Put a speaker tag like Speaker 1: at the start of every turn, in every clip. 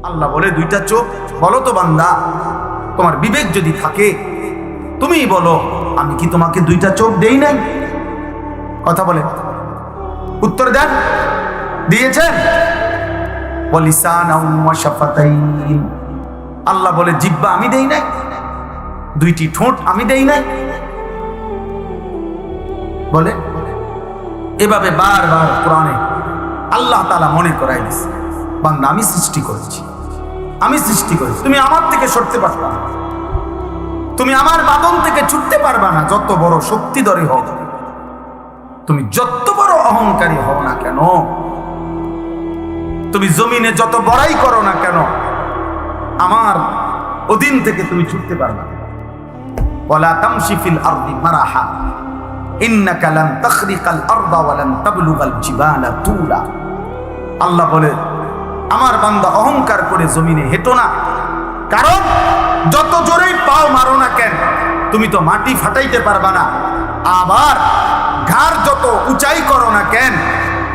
Speaker 1: আল্লাহ বলে দুইটা চোখ। বলো তো বান্দা, তোমার বিবেক যদি থাকে তুমিই বলো, আমি কি তোমাকে দুইটা চোখ দেই নাই? কথা বলে, উত্তর দেন। দিয়েছেন? ওয়ালিসানাও ওয়া শাফাতাইন। আল্লাহ বলে জিহ্বা আমি দেই নাই? দুইটি ঠোঁট আমি দেই নাই? বলে এভাবে বারবার কোরআনে আল্লাহ তাআলা মনে করাই দিচ্ছে, বান্দা আমি সৃষ্টি করেছি, আমি সৃষ্টি করেছি। তুমি আমার থেকে সরতে পারবা না, তুমি আমার বাঁধন থেকে ছুটতে পারবা না। যত বড় শক্তিধরী হও, তুমি যত বড় অহংকারী হও না কেন, তুমি জমিনে যত বড়াই করো না কেন, আমার অধীন থেকে তুমি ছুটতে পারবা না। ওয়ালা তামশি ফিল আরদি মারাহা ইন্নাকা লান তাখরিকাল আরদা ওয়া লান তাবলুগাল জিবালা তুলা। আল্লাহ বলে আমার বান্দা অহংকার করে জমিনে হেঁটো না, কারণ যত জোরেই পাও মারো না কেন, তুমি তো মাটি ফাটাইতে পারবা না। আবার ঘাড় যত উঁচাই করো না কেন,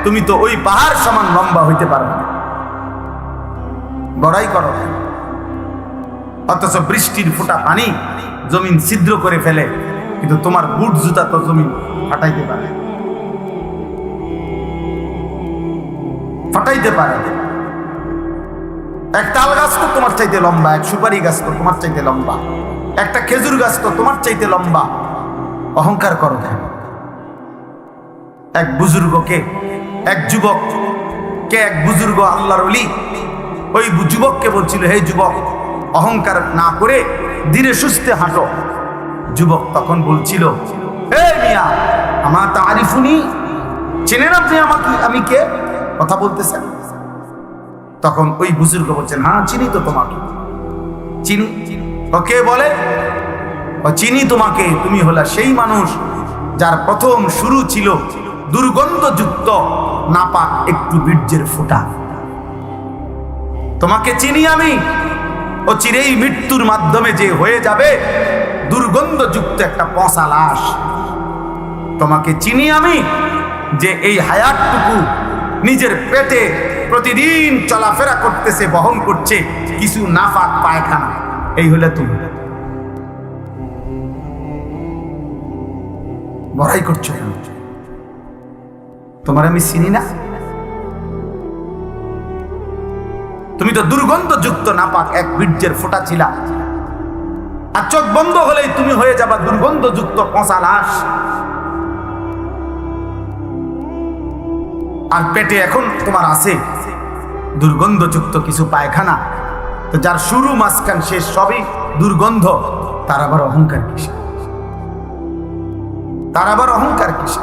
Speaker 1: তুমি তো ওই পাহাড় সমান লম্বা হইতে পারবে না। বড়াই করো, অথচ বৃষ্টির ফোঁটা পানি জমিন ছিদ্র করে ফেলে, কিন্তু তোমার বুট জুতা তো জমিন ফাটাইতে পারে, ফাটাইতে পারে। এক তাল গাছ তো তোমার চাইতে লম্বা, এক সুপারি গাছ তো তোমার চাইতে লম্বা, একটা খেজুর গাছ তো তোমার চাইতে লম্বা। অহংকার করো কেন? এক বুজুর্গকে, এক যুবককে, এক বুজুর্গ আল্লাহর ওলি ওই যুবককে বলছিল, হে যুবক, অহংকার না করে ধীরে সুস্থে হাঁটো। যুবক তখন বলছিল, হে মিয়া আমার তারিফুনি, চেনেন আপনি আমাকে, আমি কে? কথা বলতেছেন। তখন ওই বুজুর্গ বলছেন, হ্যাঁ চিনি তো তোমাকে, চিনি। ওকে বলে, ও চিনি তোমাকে, তুমি হলা সেই মানুষ যার প্রথম শুরু ছিল দুর্গন্ধযুক্ত নাপাক একটু বীর্যের ফোঁটা। তোমাকে চিনি আমি, ও চিরেই মৃত্যুর মাধ্যমে যে হয়ে যাবে দুর্গন্ধযুক্ত একটা পচা লাশ। তোমাকে চিনি আমি, যে এই হায়াতটুকু নিজের পেটে প্রতিদিন চলাফেরা করতেছে, বহন করছে কিছু নাফাক পায়খানা। এই হলে তুমি বড়াই করছো কেন? তোমার আমি চিনি না? তুমি তো দুর্গন্ধযুক্ত নাপাক এক বীর্যের ফোঁটা ছিলা, আর চোখ বন্ধ হলেই তুমি হয়ে যাবা দুর্গন্ধযুক্ত পচা লাশ। আর পেটে এখন তোমার আছে দুর্গন্ধযুক্ত কিছু পায়খানা। তো যার শুরু মাঝখান শেষ সবই দুর্গন্ধ, তার আবার অহংকার কিসে? তার আবার অহংকার কিসে?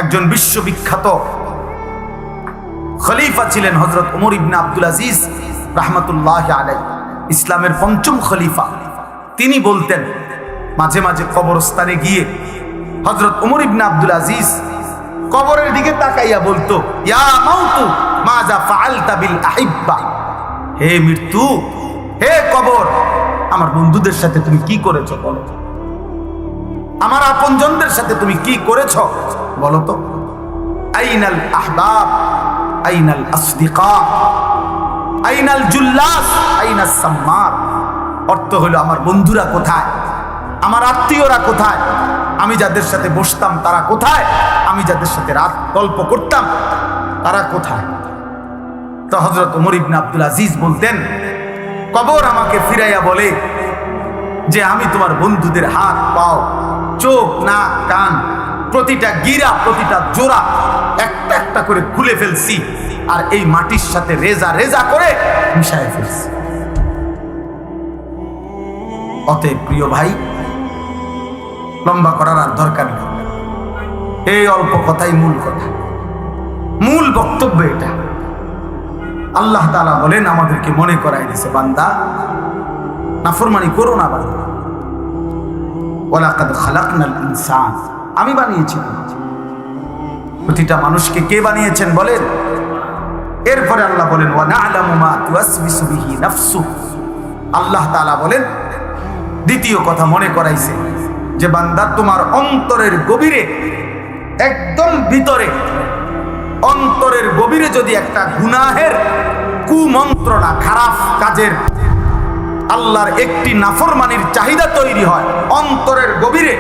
Speaker 1: একজন বিশ্ববিখ্যাত খলিফা ছিলেন হযরত ওমর ইবনে আব্দুল আজিজ রাহমাতুল্লাহি আলাইহি, ইসলামের পঞ্চম খলিফা। তিনি বলতেন, মাঝে মাঝে কবরস্থানে গিয়ে হযরত ওমর ইবনে আব্দুল আজিজ কবরের দিকে তাকাইয়া বলতো, ইয়া মাউতু মাযা ফাআলতা বিল আহিব্বা। হে মৃত্যু, হে কবর, আমার বন্ধুদের সাথে তুমি কি করেছো বলো, আমার আপনজনদের সাথে তুমি কি করেছো বলো তো। আইনাল আহবাব, আইনাল আসদিকা, আইনাল জুল্লাস, আইনাস সাম্মার। অর্থ হলো আমার বন্ধুরা কোথায়, আমার আত্মীয়রা কোথায়, আমি যাদের সাথে বসতাম তারা কোথায়, আমি যাদের সাথে রাত গল্প করতাম তারা কোথায়। তো হযরত ওমর ইবনে আব্দুল আজিজ বলতেন, কবর আমাকে ফিরাইয়া বলে যে আমি তোমার বন্ধুদের হাত পাও, চোখ, নাক, কান, প্রতিটা গিরা, প্রতিটা জোড়া একটা একটা করে খুলে ফেলছি, আর এই মাটির সাথে রেজা রেজা করে মিশায় ফেলছি। অতএব প্রিয় ভাই, লম্বা করার আর দরকার নেই, এই অল্প কথাই মূল কথা, মূল বক্তব্য এটা। আল্লাহ তাআলা বলেন, আমাদেরকে মনে করাই দিয়েছে, বান্দা নাফরমানি করো না বান্দা। ওয়ালাকাদ খালাকনাল ইনসান, আমি বানিয়েছি। প্রতিটা মানুষকে কে বানিয়েছেন বলেন? এরপরে আল্লাহ বলেন, ওয়া না'লামু মা তুওয়াসবিসু বিহি নাফসু। আল্লাহ তাআলা বলেন, দ্বিতীয় কথা মনে করাইছে যে বান্দা তোমার অন্তরের গভীরে, একদম ভিতরে, অন্তরের গভীরে যদি একটা গুনাহের কুমন্ত্রণা, খারাপ কাজের, আল্লাহর একটি নাফরমানির চাহিদা তৈরি হয় অন্তরের গভীরে,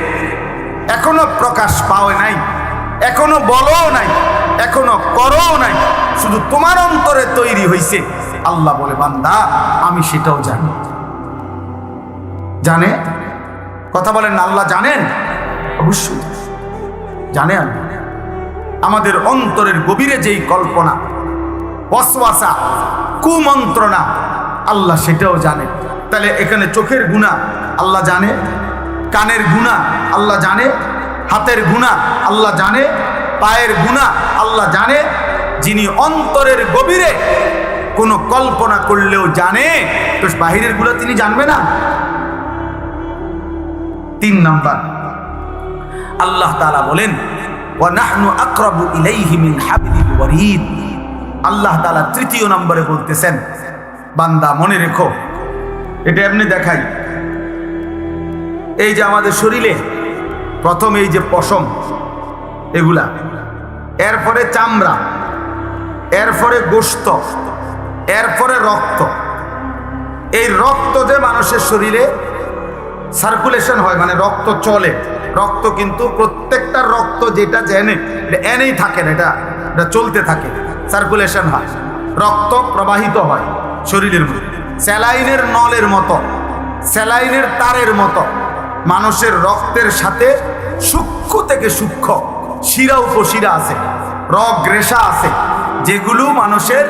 Speaker 1: এখনো প্রকাশ পাওয়া নাই, এখনো বলো নাই, এখনো করো নাই, শুধু তোমার অন্তরে তৈরি হয়েছে। আল্লাহ বলে, বান্দা আমি সেটাও জানি। জানে? কথা বলেন না, আল্লাহ জানেন? অবশ্যই জানে। আল্লাহ আমাদের অন্তরের গভীরে যেই কল্পনা, ওয়াসওয়াসা, কুমন্ত্রণা, আল্লাহ সেটাও জানে। তাহলে এখানে চোখের গুনাহ আল্লাহ জানে, কানের গুনাহ আল্লাহ জানে, হাতের গুনাহ আল্লাহ জানে, পায়ের গুনাহ আল্লাহ জানে। যিনি অন্তরের গভীরে কোনো কল্পনা করলেও জানে, তো বাহিরের গুনাহ তিনি জানবে না? 3 নাম্বার, আল্লাহ তাআলা বলেন, ওয়া নাহনু আকরাবু ইলাইহি মিন হাবলিল ওয়ারিদ। আল্লাহ তাআলা 3 নম্বরে বলতেছেন, বান্দা মনে রেখো, এটা এমনি দেখাই, এই যে আমাদের শরীরে প্রথম এই যে পশম এগুলা, এরপরে চামড়া, এরপরে গোশত, এরপরে রক্ত। এই রক্ত যে মানুষের শরীরে সার্কুলেশন হয়, মানে রক্ত চলে, রক্ত কিন্তু প্রত্যেকটা রক্ত যেটা জেনে এনেই থাকে না, এটা চলতে থাকে, সার্কুলেশন হয়, রক্ত প্রবাহিত হয় শরীরের মধ্যে। স্যালাইনের নলের মতো, স্যালাইনের তারের মতো মানুষের রক্তের সাথে সূক্ষ্ম থেকে সূক্ষ্ম শিরা উপশিরা আছে, রগ রেশা আছে, যেগুলো মানুষের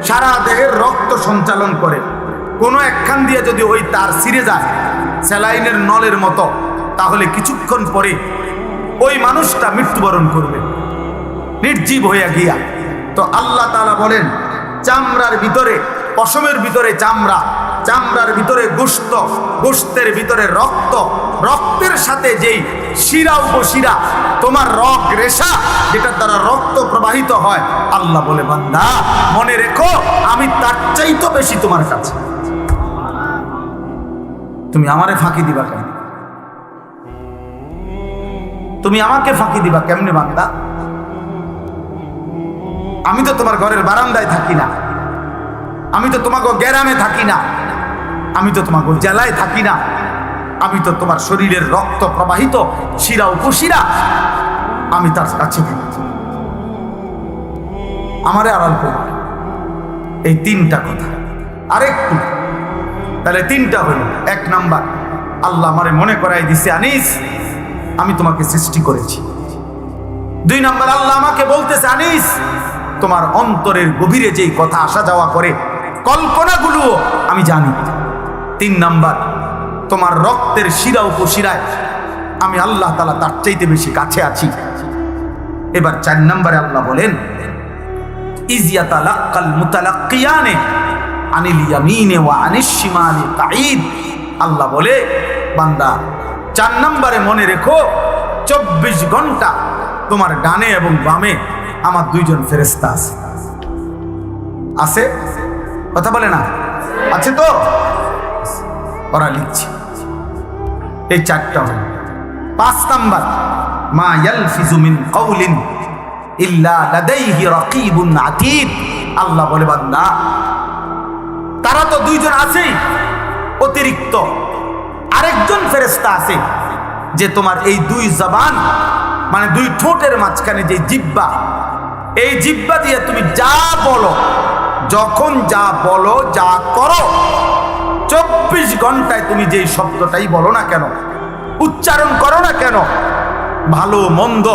Speaker 1: সারা দেহের রক্ত সঞ্চালন করে। কোনো একখান দিয়ে যদি ওই তার ছিঁড়ে যায় স্যালাইনের নলের মতো, তাহলে কিছুক্ষণ পরে ওই মানুষটা মৃত্যুবরণ করবে, নির্জীব হইয়া গিয়া। তো আল্লাহ তাআলা বলেন, চামড়ার ভিতরে, পশমের ভিতরে চামড়া, চামড়ার ভিতরে গোশত, গোশতের ভিতরে রক্ত, রক্তের সাথে যেই শিরা উপশিরা, তোমার রগ রেশা, যেটার দ্বারা রক্ত প্রবাহিত হয়, আল্লাহ বলে, বান্দা মনে রেখো, আমি তার চাইতে বেশি তোমার কাছে। তুমি আমারে ফাঁকি দিবা কেন? তুমি আমাকে ফাঁকি দিবা কেমনে বান্দা? আমি তো তোমার ঘরের বারান্দায় থাকি না, আমি তো তোমাকে গ্রামে থাকি না, আমি তো তোমাকে জেলায় থাকি না, আমি তো তোমার শরীরের রক্ত প্রবাহিত শিরা উপশিরা, আমি তার কাছে থাকি, আমারে আড়াল করবে। এই 3টা কথা। আরেকটু, তাহলে 3টা হলো। 1 নাম্বার, আল্লাহ আমারে মনে করাই দিছে, আনিস আমি তোমাকে সৃষ্টি করেছি। 2 নাম্বার, আল্লাহ আমাকে বলতেছে, আনিস তোমার অন্তরের গভীরে যেই কথা আসা যাওয়া করে, কল্পনাগুলো আমি জানি। 3 নাম্বার, তোমার রক্তের শিরা উপশিরায় আমি আল্লাহ তাআলা তার চাইতে বেশি কাছে আছি। এবার 4 নম্বরে আল্লাহ বলেন, ইয ইয়াতালাক্কাল মুতালাক্কিয়ানে আনিল ইয়ামিনে ওয়া আনিশ শিমালি কাঈদ। আল্লাহ বলে, বান্দা 4 নম্বরে মনে রেখো, 24 ঘন্টা তোমার ডানে এবং বামে আমার 2 জন ফেরেশতা আছে। আছে? কথা বলে না? আছে তো? ওরা লিখছে। এই 4টা হল। 5 নাম্বার, মা ইয়ালফিজু মিন কাউলিন ইল্লা লাদাইহি রাকিবুন আতীদ। আল্লাহ বলে, বান্দা তারা তো 2 জন আছেই, অতিরিক্ত আরেকজন ফেরেশতা আছে, যে তোমার এই 2 জবান, মানে 2 ঠোঁটের মাঝখানে যে জিহ্বা, এই জিহ্বা দিয়ে তুমি যা বলো, যখন যা বলো, যা করো, 24 ঘন্টায় তুমি যেই শব্দটাই বলো না কেন, উচ্চারণ করো না কেন, ভালো মন্দ,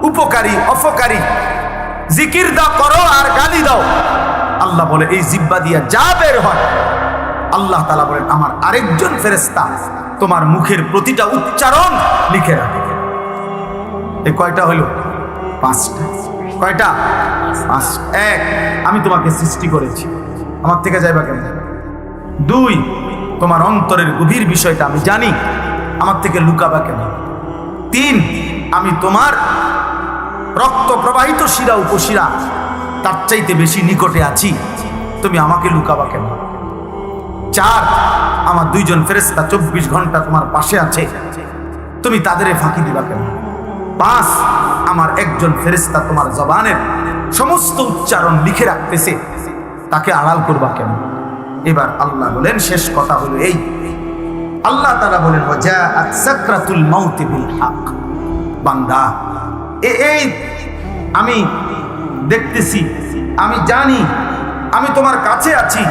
Speaker 1: উপকারী অপকারী, জিকির দাও করো আর গালি দাও, আল্লাহ বলে এই জিহ্বা দিয়ে যা বের হয়, আল্লাহ তাআলা বলেন আমার আরেকজন ফেরেশতা তোমার মুখের প্রতিটা উচ্চারণ লিখে রাখে। এই কয়টা হলো? 5টা। কয়টা? 5। 1, আমি তোমাকে সৃষ্টি করেছি, আমার থেকে যাইবা কেন? 2, তোমার অন্তরের গভীর বিষয়টা আমি জানি, আমার থেকে লুকাবা কেন? 3, আমি তোমার রক্ত প্রবাহিত শিরা উপশিরা তার চাইতে বেশি নিকটে আছি, তুমি আমাকে লুকাবা কেন? 4, আমার 2 জন ফেরেশতা 24 ঘন্টা তোমার পাশে আছে, তুমি তাদের ফাঁকি দিবা কেন? 5, আমার একজন ফেরেশতা তোমার জবানের সমস্ত উচ্চারণ লিখে রাখতেছে, তাকে আড়াল করবা কেন? এবার আল্লাহ বলেন, শেষ কথা হলো এই, আল্লাহ তাআলা বলেন ওয়াজাআত সাকরাতুল মাউতি বিল হক। বান্দা, এই আমি দেখতেছি, আমি জানি, আমি তোমার কাছে আছি।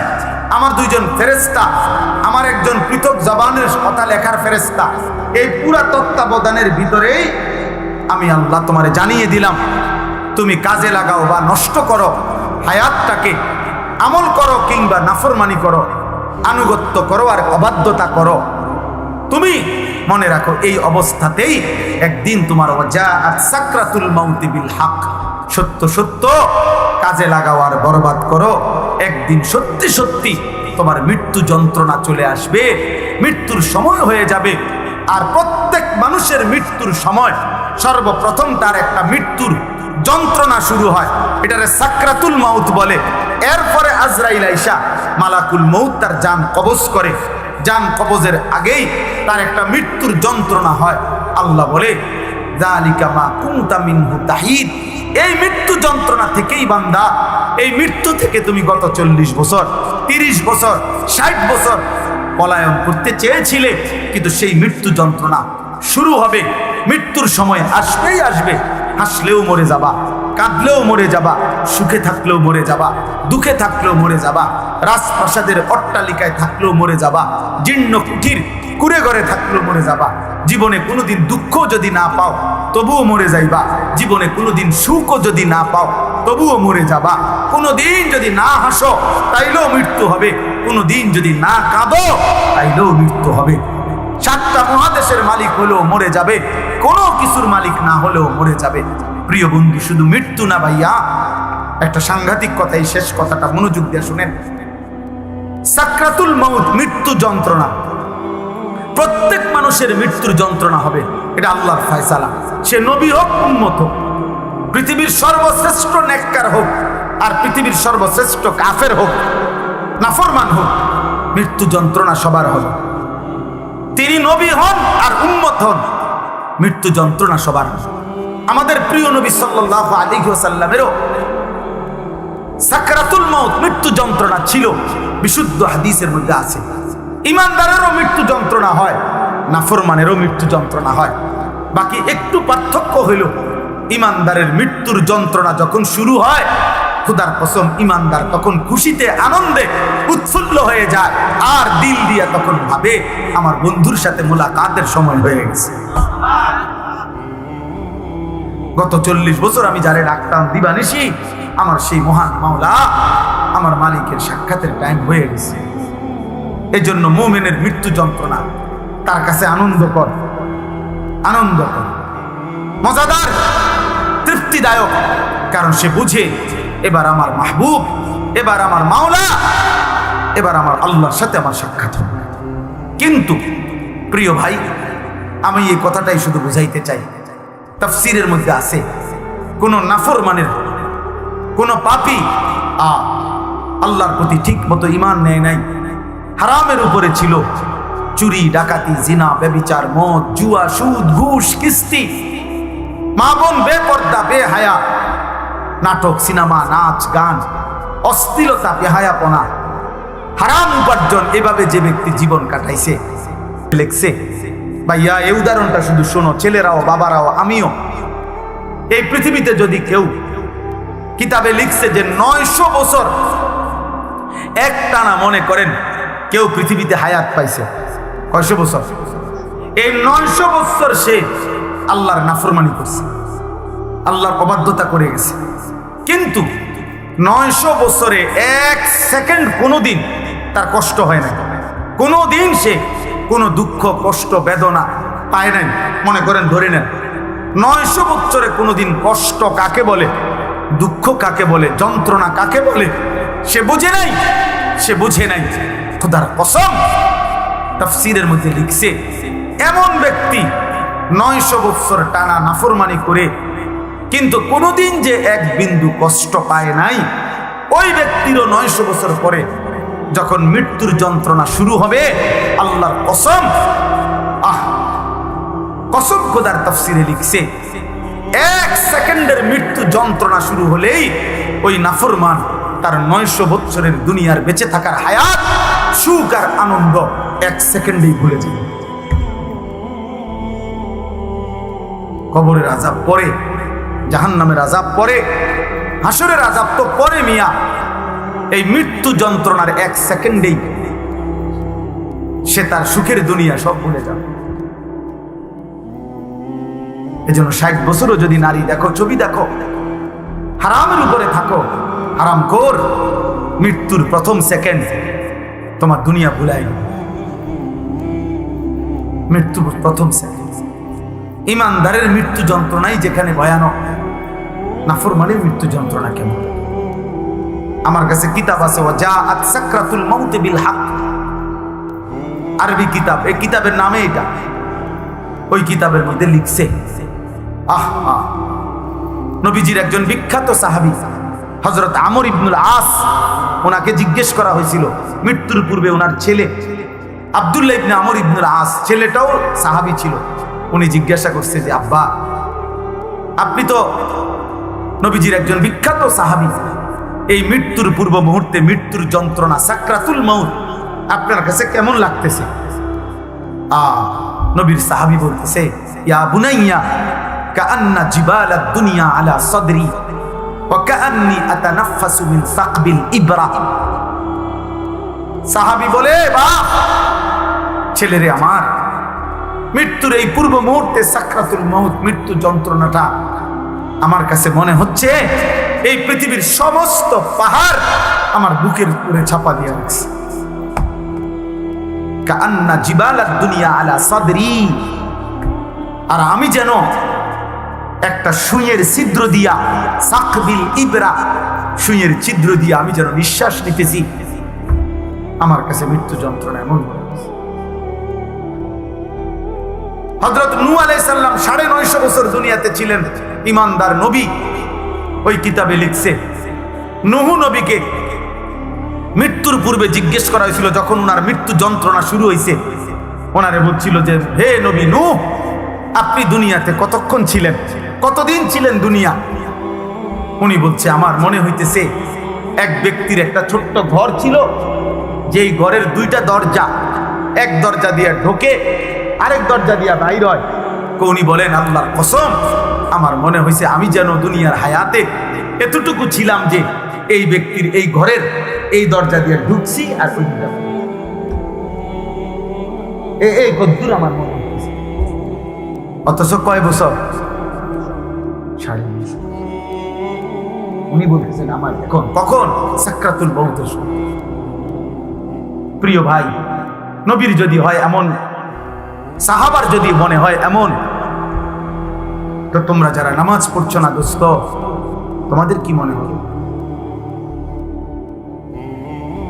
Speaker 1: আমার দুইজন ফেরেশতা, আমার একজন পৃথক জবানের কথা লেখার ফেরেশতা, এই পুরা তত্ত্বাবধানের ভিতরেই আমি আল্লাহ তোমারে জানিয়ে দিলাম। তুমি কাজে লাগাও বা নষ্ট করো হায়াতটাকে, আমল করো কিংবা নাফরমানি করো, আনুগত্য করো আর অবাধ্যতা করো, তুমি মনে রাখো এই অবস্থাতেই একদিন তোমার ওয়াজাআত সাকরাতুল মাউতি বিল হক, সত্য সত্য কাজে লাগাও আর বরবাদ করো। একদিন সত্যি সত্যি তোমার মৃত্যু যন্ত্রণা চলে আসবে, মৃত্যুর সময় হয়ে যাবে। আর প্রত্যেক মানুষের মৃত্যুর সময় সর্বপ্রথম তার একটা মৃত্যুর যন্ত্রণা শুরু হয়, এটারে সাকরাতুল মাউত বলে। এরপরে আজরাইল আইসা মালাকুল মউত তার জান কবজ করে। জান কবজের আগেই তার একটা মৃত্যুর যন্ত্রণা হয়। আল্লাহ বলে যালিকা মা কুনতা মিনহু তাহিদ, এই মৃত্যু যন্ত্রণা থেকেই বান্দা, এই মৃত্যু থেকে তুমি গত 40 বছর, 30 বছর, 60 বছর পলায়ন করতে চেয়েছিলে, কিন্তু সেই মৃত্যু যন্ত্রণা শুরু হবে। মৃত্যুর সময় আসবেই আসবে। হাসলেও মরে যাবা, কাঁদলেও মরে যাবা, সুখে থাকলেও মরে যাবা, দুঃখে থাকলেও মরে যাবা, রাজপ্রাসাদের অট্টালিকায় থাকলেও মরে যাবা, জীর্ণ কুঠির কুড়ে ঘরে থাকলেও মরে যাবা। জীবনে কোনোদিন দুঃখ যদি না পাও তবুও মরে যাইবা। জীবনে কোনোদিন সুখও যদি না পাও তবুও মরে যাবা। কোনোদিন যদি না হাসো তাইলেও মৃত্যু হবে, কোনোদিন যদি না কাঁদো তাইলেও মৃত্যু হবে। 7টা মহাদেশের মালিক হলেও মরে যাবে, কোনো কিছুর মালিক না হলেও মরে যাবে। প্রিয় বন্ধু, শুধু মৃত্যু না ভাইয়া, একটা সাংঘাতিক কথা, এই শেষ কথাটা মনোযোগ দিয়ে শুনেন। সাকরাতুল মাউত, মৃত্যু যন্ত্রণা, প্রত্যেক মানুষের মৃত্যুর যন্ত্রণা হবে, এটা আল্লাহর ফয়সালা। সে নবী হোক, উম্মত হোক, পৃথিবীর সর্বশ্রেষ্ঠ নেককার হোক আর পৃথিবীর সর্বশ্রেষ্ঠ কাফের হোক, নাফরমান হোক, মৃত্যু যন্ত্রণা সবার হবে। তিনি নবী হন আর উম্মত হন, মৃত্যু যন্ত্রণা সবার হবে। আমাদের প্রিয় নবী সাল্লাল্লাহু আলাইহি ওয়াসাল্লামেরও সাকরাতুল মাউত, মৃত্যু যন্ত্রণা ছিল, বিশুদ্ধ হাদিসের মধ্যে আছে। ইমানদারেরও মৃত্যু যন্ত্রণা হয়, নাফরমানেরও মৃত্যু যন্ত্রণা হয়। বাকি একটু পার্থক্য হইল, ইমানদারের মৃত্যুর যন্ত্রণা যখন শুরু হয়, খোদার কসম ইমানদার তখন খুশিতে আনন্দে উৎফুল্ল হয়ে যায়, আর দিল দিয়া তখন ভাবে আমার বন্ধুর সাথে মোলাকাতের সময় হয়ে গেছে। গত 40 বছর আমি যারে ডাকতাম দিবানিশি, আমার সেই মহান মাওলা, আমার মালিকের সাক্ষাতের টাইম হয়ে গেছে। এই জন্য মুমিনের মৃত্যু যন্ত্রণা তার কাছে আনন্দকর, আনন্দকর, মজাদার, তৃপ্তিদায়ক। কারণ সে বুঝে এবার আমার মাহবুব, এবার আমার মাওলা, এবার আমার আল্লাহর সাথে আমার সাক্ষাৎ হবে। কিন্তু প্রিয় ভাই, আমি এই কথাটাই শুধু বুঝাইতে চাই, তাফসীরের মধ্যে আছে কোন নাফরমানের, কোন পাপী আল্লাহর প্রতি ঠিক মতো ঈমান নেয় নাই, হারামের উপরে ছিল, চুরি, ডাকাতি, জিনা, ব্যভিচার, মদ, জুয়া, সুদ, ঘুষ, কিস্তি, মা বোন বেপর্দা, বেহায়া, নাটক, সিনেমা, নাচ, গান, অশ্লীলতা, বেহায়াপনা, হারাম উপার্জন, এভাবে যে ব্যক্তি জীবন কাটাইছে, লেখছে ভাইয়া, এই উদাহরণটা শুধু শোনো, ছেলেরাও, বাবারাও, আমিও। এই পৃথিবীতে যদি কেউ কিতাবে লিখছে যে 900 বছর একটানা, মনে করেন কেউ পৃথিবীতে হায়াত পাইছে, কয়শো বছর? এই 900 বছর সে আল্লাহর নাফরমানি করছে, আল্লাহর অবাধ্যতা করে গেছে। কিন্তু 900 বছরে 1 সেকেন্ড কোনোদিন তার কষ্ট হয় না, কোনোদিন সে কোনো দুঃখ, কষ্ট, বেদনা পায় নাই। মনে করেন, ধরে নেন 900 বছরে কোনোদিন কষ্ট কাকে বলে, দুঃখ কাকে বলে, যন্ত্রণা কাকে বলে সে বুঝে নাই, সে বুঝে নাই। খোদার কসম, তাফসীরের মধ্যে লিখছে, এমন ব্যক্তি 900 বছর টানা নাফরমানি করে কিন্তু কোনোদিন যে এক বিন্দু কষ্ট পায় নাই, ওই ব্যক্তিরও 900 বছর পরে যখন মৃত্যুর যন্ত্রণা শুরু হবে, আল্লাহর কসম, কসম খোদার তাফসীরে লিখছে, 1 সেকেন্ডের মৃত্যু যন্ত্রণা শুরু হলেই ওই নাফরমান তার 900 বছরের দুনিয়ার বেঁচে থাকার হায়াত, সুখ আর আনন্দ 1 সেকেন্ডেই ভুলে যাবে। কবরের আযাব পরে, জাহান্নামের আযাব পরে, হাসরের আযাব তো পরে মিয়া। এই মৃত্যু যন্ত্রণার 1 সেকেন্ডেই সে তার সুখের দুনিয়া সব ভুলে যাবে। এজন্য 60 বছরও যদি নারী দেখো, ছবি দেখো, হারামের উপরে থাকো, হারামখোর, মৃত্যুর প্রথম সেকেন্ড তোমার দুনিয়া ভুলাই। মৃত্যুর প্রথম সেকেন্ড। ইমানদারের মৃত্যু যন্ত্রণাই যেখানে ভয়ানক, নাফরমানের মৃত্যু যন্ত্রণা কেমন? আমার কাছে কিতাব আছে, ওয়াজাআত সাকরাতুল মাউত বিল হক, আরবি কিতাব। এই কিতাবের নামে এটা। ওই কিতাবের মধ্যে লিখছে, নবীজির একজন বিখ্যাত সাহাবী হযরত আমর ইবনুল আস, ওনাকে জিজ্ঞেস করা হয়েছিল মৃত্যুর পূর্বে ওনার ছেলে আব্দুল্লাহ ইবনে আমর ইবনুল আস, ছেলেটাও সাহাবী ছিল। উনি জিজ্ঞাসা করছে যে আব্বা, আপনি তো নবীজির একজন বিখ্যাত সাহাবী, এই মৃত্যুর পূর্ব মুহূর্তে মৃত্যুর যন্ত্রণা সাকরাতুল মাউত আপনার কাছে কেমন লাগতেছে? নবীর সাহাবী বলতেছে, ইয়া বুনাইয়া কাআন্না জিবালাদ দুনিয়া আলা সাদরি ওয়া কাআন্নি আতানাফাসু মিন সাকবিল ইবরা। সাহাবী বলে, বাহ ছেলেরে আমার, মৃত্যুর এই পূর্ব মুহূর্তে সাকরাতুল মাউত, মৃত্যু যন্ত্রণাটা আমার কাছে মনে হচ্ছে এই পৃথিবীর সমস্ত পাহাড় আমার বুকের উপরে চাপা দিয়ে রাখছে। কাআন্না জিবালাদ দুনিয়া আলা সাদরি, আর আমি যেন একটা সুইয়ের ছিদ্র দিয়া, সাকবিল ইবরা, সুইয়ের ছিদ্র দিয়া আমি যেন নিঃশ্বাস নিতেছি। আমার কাছে মৃত্যু যন্ত্রণা এমন মনে হচ্ছে। হযরত নূহ আলাইহিস সালাম 950 বছর দুনিয়াতে ছিলেন, ইমানদার নবী। ওই কিতাবে লিখছে, নূহ নবীকে মৃত্যুর পূর্বে জিজ্ঞেস করা হয়েছিল, যখন ওনার মৃত্যু যন্ত্রণা শুরু হয়েছে, ওনারে বলছিল যে হে নবী নূহ, আপনি দুনিয়াতে কতক্ষণ ছিলেন, কতদিন ছিলেন দুনিয়া? উনি বলছে, আমার মনে হইতেছে এক ব্যক্তির একটা ছোট্ট ঘর ছিল, যেই ঘরের 2টা দরজা, এক দরজা দিয়ে ঢোকে, আরেক দরজা দিয়ে বাইর হয়। উনি বলেন, আল্লাহর কসম, আমার মনে হয়েছে আমি যেন দুনিয়ার হায়াতে এতটুকু ছিলাম যে এই ব্যক্তির এই ঘরের এই দরজা দিয়ে ঢুকছি আর ওই এই কদ্দুর আমার মনে হয়েছে। অথচ কয় বছর? 40 বছর। উনি বলতেছেন আমার এখন কখন? সাকরাতুল মাউতের সময়। প্রিয় ভাই, নবীর যদি হয় এমন, সাহাবার যদি মনে হয় এমন, তো তোমরা যারা নামাজ পড়ছো না দোস্ত, তোমাদের কি মনে হবে?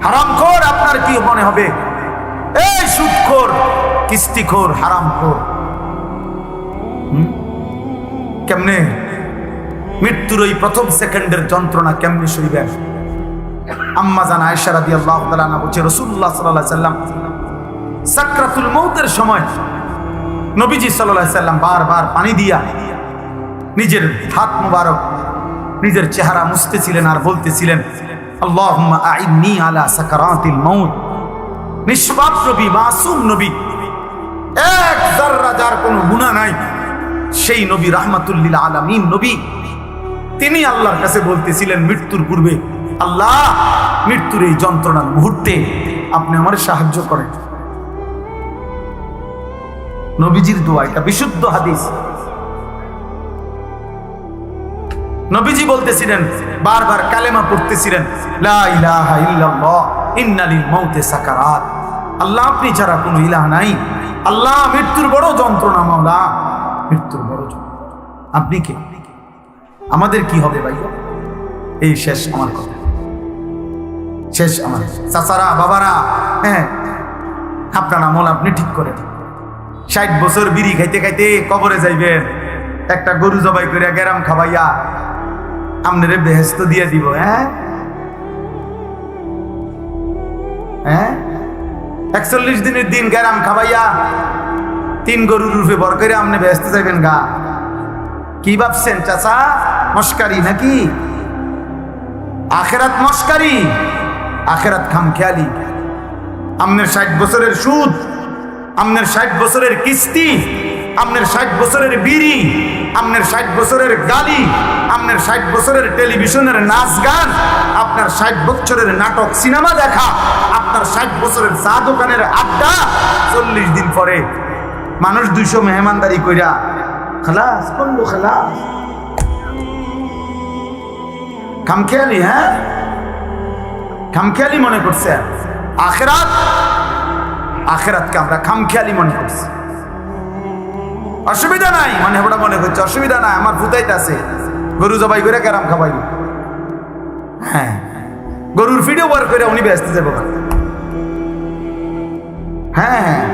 Speaker 1: হারামখোর আপনার কি মনে হবে? এই সুদখোর, কিস্তিখোর, হারামখোর, কেমনে মৃত্যুর ওই প্রথম সেকেন্ডের যন্ত্রণা কেমনে সইবেন? আম্মা জান আয়েশা রাদিয়াল্লাহু তাআলা আনহা বলছে, রাসূলুল্লাহ সাল্লাল্লাহু আলাইহি সাল্লাম সাকরাতুল মাউতের সময় নবীজি সাল্লাল্লাহু আলাইহি সাল্লাম বারবার পানি দিয়া নিজের হাত মুবারক, নিজের চেহারা মুছতেছিলেন আর বলতেছিলেন, আল্লাহুম্মা আইন্নি আলা সাকারাতিল মাউত। নিষ্পাপ নবী, মাসুম নবী, এক যাররা যার কোনো গুনাহ নাই, সেই নবী রাহমাতুল লিল আলামিন নবী, তিনি আল্লাহর কাছে বলতেছিলেন মৃত্যুর পূর্বে, আল্লাহ মৃত্যুর এই যন্ত্রণার মুহূর্তে আপনি আমার সাহায্য করেন। নবীজির দোয়া, এটা বিশুদ্ধ হাদিস। নবীজি বলতেছিলেন, বারবার কালেমা পড়তেছিলেন, লা ইলাহা ইল্লাল্লাহ ইন্না লিল মাউতি সাকারাত। আল্লাহ আপনি ছাড়া কোনো ইলাহ নাই, আল্লাহ মৃত্যুর বড় যন্ত্রণা, মাওলা মৃত্যুর বড় যন্ত্রণা। আপনি কে? আমাদের কি হবে ভাই? এই শেষ আমার কথা, শেষ আমার। চাচারা, বাবারা, হ্যাঁ, আপনার আমল আপনি ঠিক করেন। 60 বছর বিড়ি খাইতে খাইতে কবরে যাইবেন, একটা গরু জবাই করে গেরাম খাবাইয়া আপনারে বেহেশত দিয়ে দিব। হ্যাঁ হ্যাঁ, 41 দিনের দিন গেরাম খাবাইয়া 3 গরুর রূপে বর করে আপনি বেহেশত যাইবেন গা? কি ভাবছেন চাচা, মস্কারি নাকি? আখেরাত মস্কারি, আখেরাত খামখেয়ালি। আমনের 60 বছরের সুদ, আমনের 60 বছরের কিস্তি, আমনের 60 বছরের বিড়ি, আমনের 60 বছরের গালি, আমনের 60 বছরের টেলিভিশনের নাচ গান, আপনার 60 বছরের নাটক সিনেমা দেখা, আপনার 60 বছরের চা দোকানের আড্ডা, 40 দিন পরে মানুষ 200 মেহমানদারি কইরা খালাস বললো, খালাস। খামখেয়ালি, হ্যাঁ খামখেয়ালি মনে করছে আখেরাত, আখেরাতকে আমরা খামখেয়ালি মনে করছি। অসুবিধা নাই মানে ওটা মনে করছে অসুবিধা নাই, আমার ভূতাইতে আছে, গরু জবাই করে ক্যারাম খাবাই, হ্যাঁ গরুর ভিডিও বার করে উনি ব্যস্ত যাবো, হ্যাঁ হ্যাঁ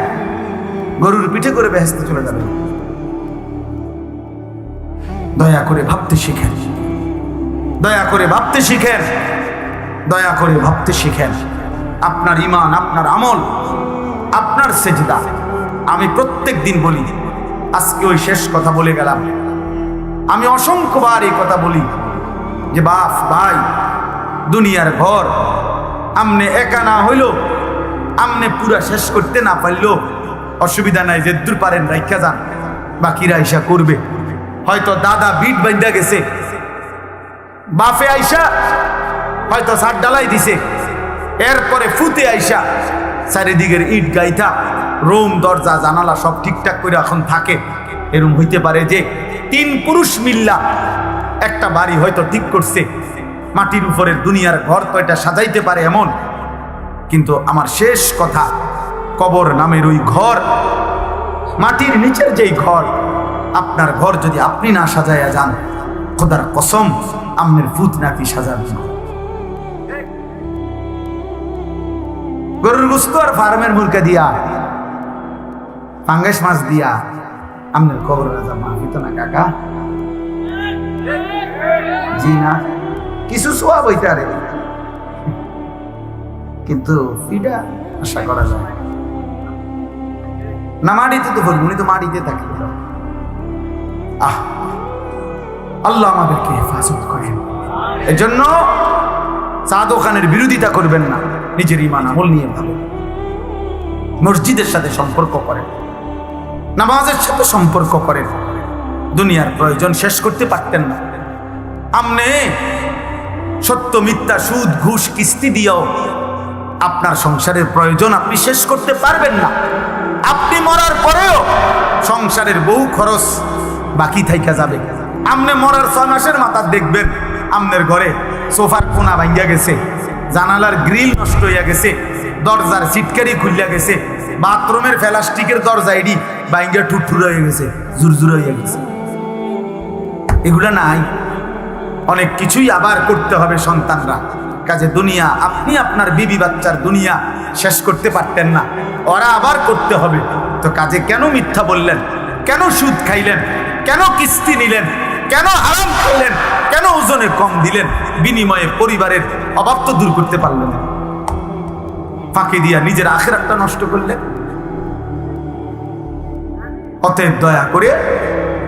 Speaker 1: গরুর পিঠে করে ব্যস্ত চলে যাবে। দয়া করে ভাবতে শিখেন, দয়া করে ভাবতে শিখেন, দয়া করে ভাবতে শিখেন। আপনার ঈমান, আপনার আমল, আপনার সেজদা। আমি প্রত্যেক দিন বলি, আজকে ওই শেষ কথা বলে গেলাম। আমি অসংখ্যবার এই কথা বলি যে বাপ ভাই, দুনিয়ার ঘর আমনে একা না হইল, আমনে পুরা শেষ করতে না পারলো অসুবিধা নাই, যে দূর পারেন রাইখা যান, বাকিরা আইসা করবে। হয়তো দাদা বিট বাইন্দা গেছে, বাফে আইসা হয়তো ছাদ ডালাই দিছে, এরপরে ফুতে আইসা চারিদিকের ইট গাইথা রুম দরজা জানালা সব ঠিকঠাক করে এখন থাকে। এরকম হইতে পারে যে 3 পুরুষ মিল্লা একটা বাড়ি হয়তো ঠিক করছে, মাটির উপরের দুনিয়ার ঘর তো এটা সাজাইতে পারে এমন। কিন্তু আমার শেষ কথা, কবর নামের ওই ঘর, মাটির নিচের যেই ঘর, আপনার ঘর যদি আপনি না সাজাইয়া যান, খোদার কসম আমনের ফুত নাতি সাজাবেন না। গরুর গোশত আর ফার্মের মুরগা দিয়া, পাঙ্গাস মাছ দিয়া আমনের কবর রাজা মাফিত না কাকা, জি না, কিছু সোয়া বইতে আরে, কিন্তু ফিডা আশা করা যায় না। মাটিতে তো বলবো, উনি তো মাটিতে থাকি। আহ আল্লাহ আমাদেরকে হেফাজত করেন। এজন্য চা দোকানের বিরোধিতা করবেন না, নিজের ঈমান আমল নিয়ে ভাবেন, মসজিদের সাথে সম্পর্ক করেন, নামাজের সাথে সম্পর্ক করেন। দুনিয়ার প্রয়োজন শেষ করতে পারতেন না, আমনে সত্য মিথ্যা সুদ ঘুষ কিস্তি দিয়েও আপনার সংসারের প্রয়োজন আপনি শেষ করতে পারবেন না। আপনি মরার পরেও সংসারের বহু খরচ বাকি থাইকা যাবে। আমনে মরার 6 মাসের মাথা দেখবেন আমনের ঘরে সোফার কোনা ভাঙ্গিয়া গেছে, জানালার গ্রিল নষ্ট হইয়া গেছে, দরজার সিটকারি খুলিয়া গেছে, বাথরুমের প্লাস্টিকের দরজা এডি ভাঙ্গিয়া ঠুরঠুরা হয়ে গেছে, জুরজুর হইয়া গেছে। এগুলা নাই, অনেক কিছুই আবার করতে হবে সন্তানরা। কাজে দুনিয়া, আপনি আপনার বিবি বাচ্চার দুনিয়া শেষ করতে পারতেন না, ওরা আবার করতে হবে। তো কাজে কেন মিথ্যা বললেন, কেন সুদ খাইলেন, কেন কিস্তি নিলেন, কেন হারাম খাইলেন, কেন ওজনে কম দিলেন, বিনিময়ে পরিবারের অভাব তো দূর করতে পারলেন, ফাঁকি দিয়া নিজের আখিরাতটা নষ্ট করলেন। অতএব দয়া করে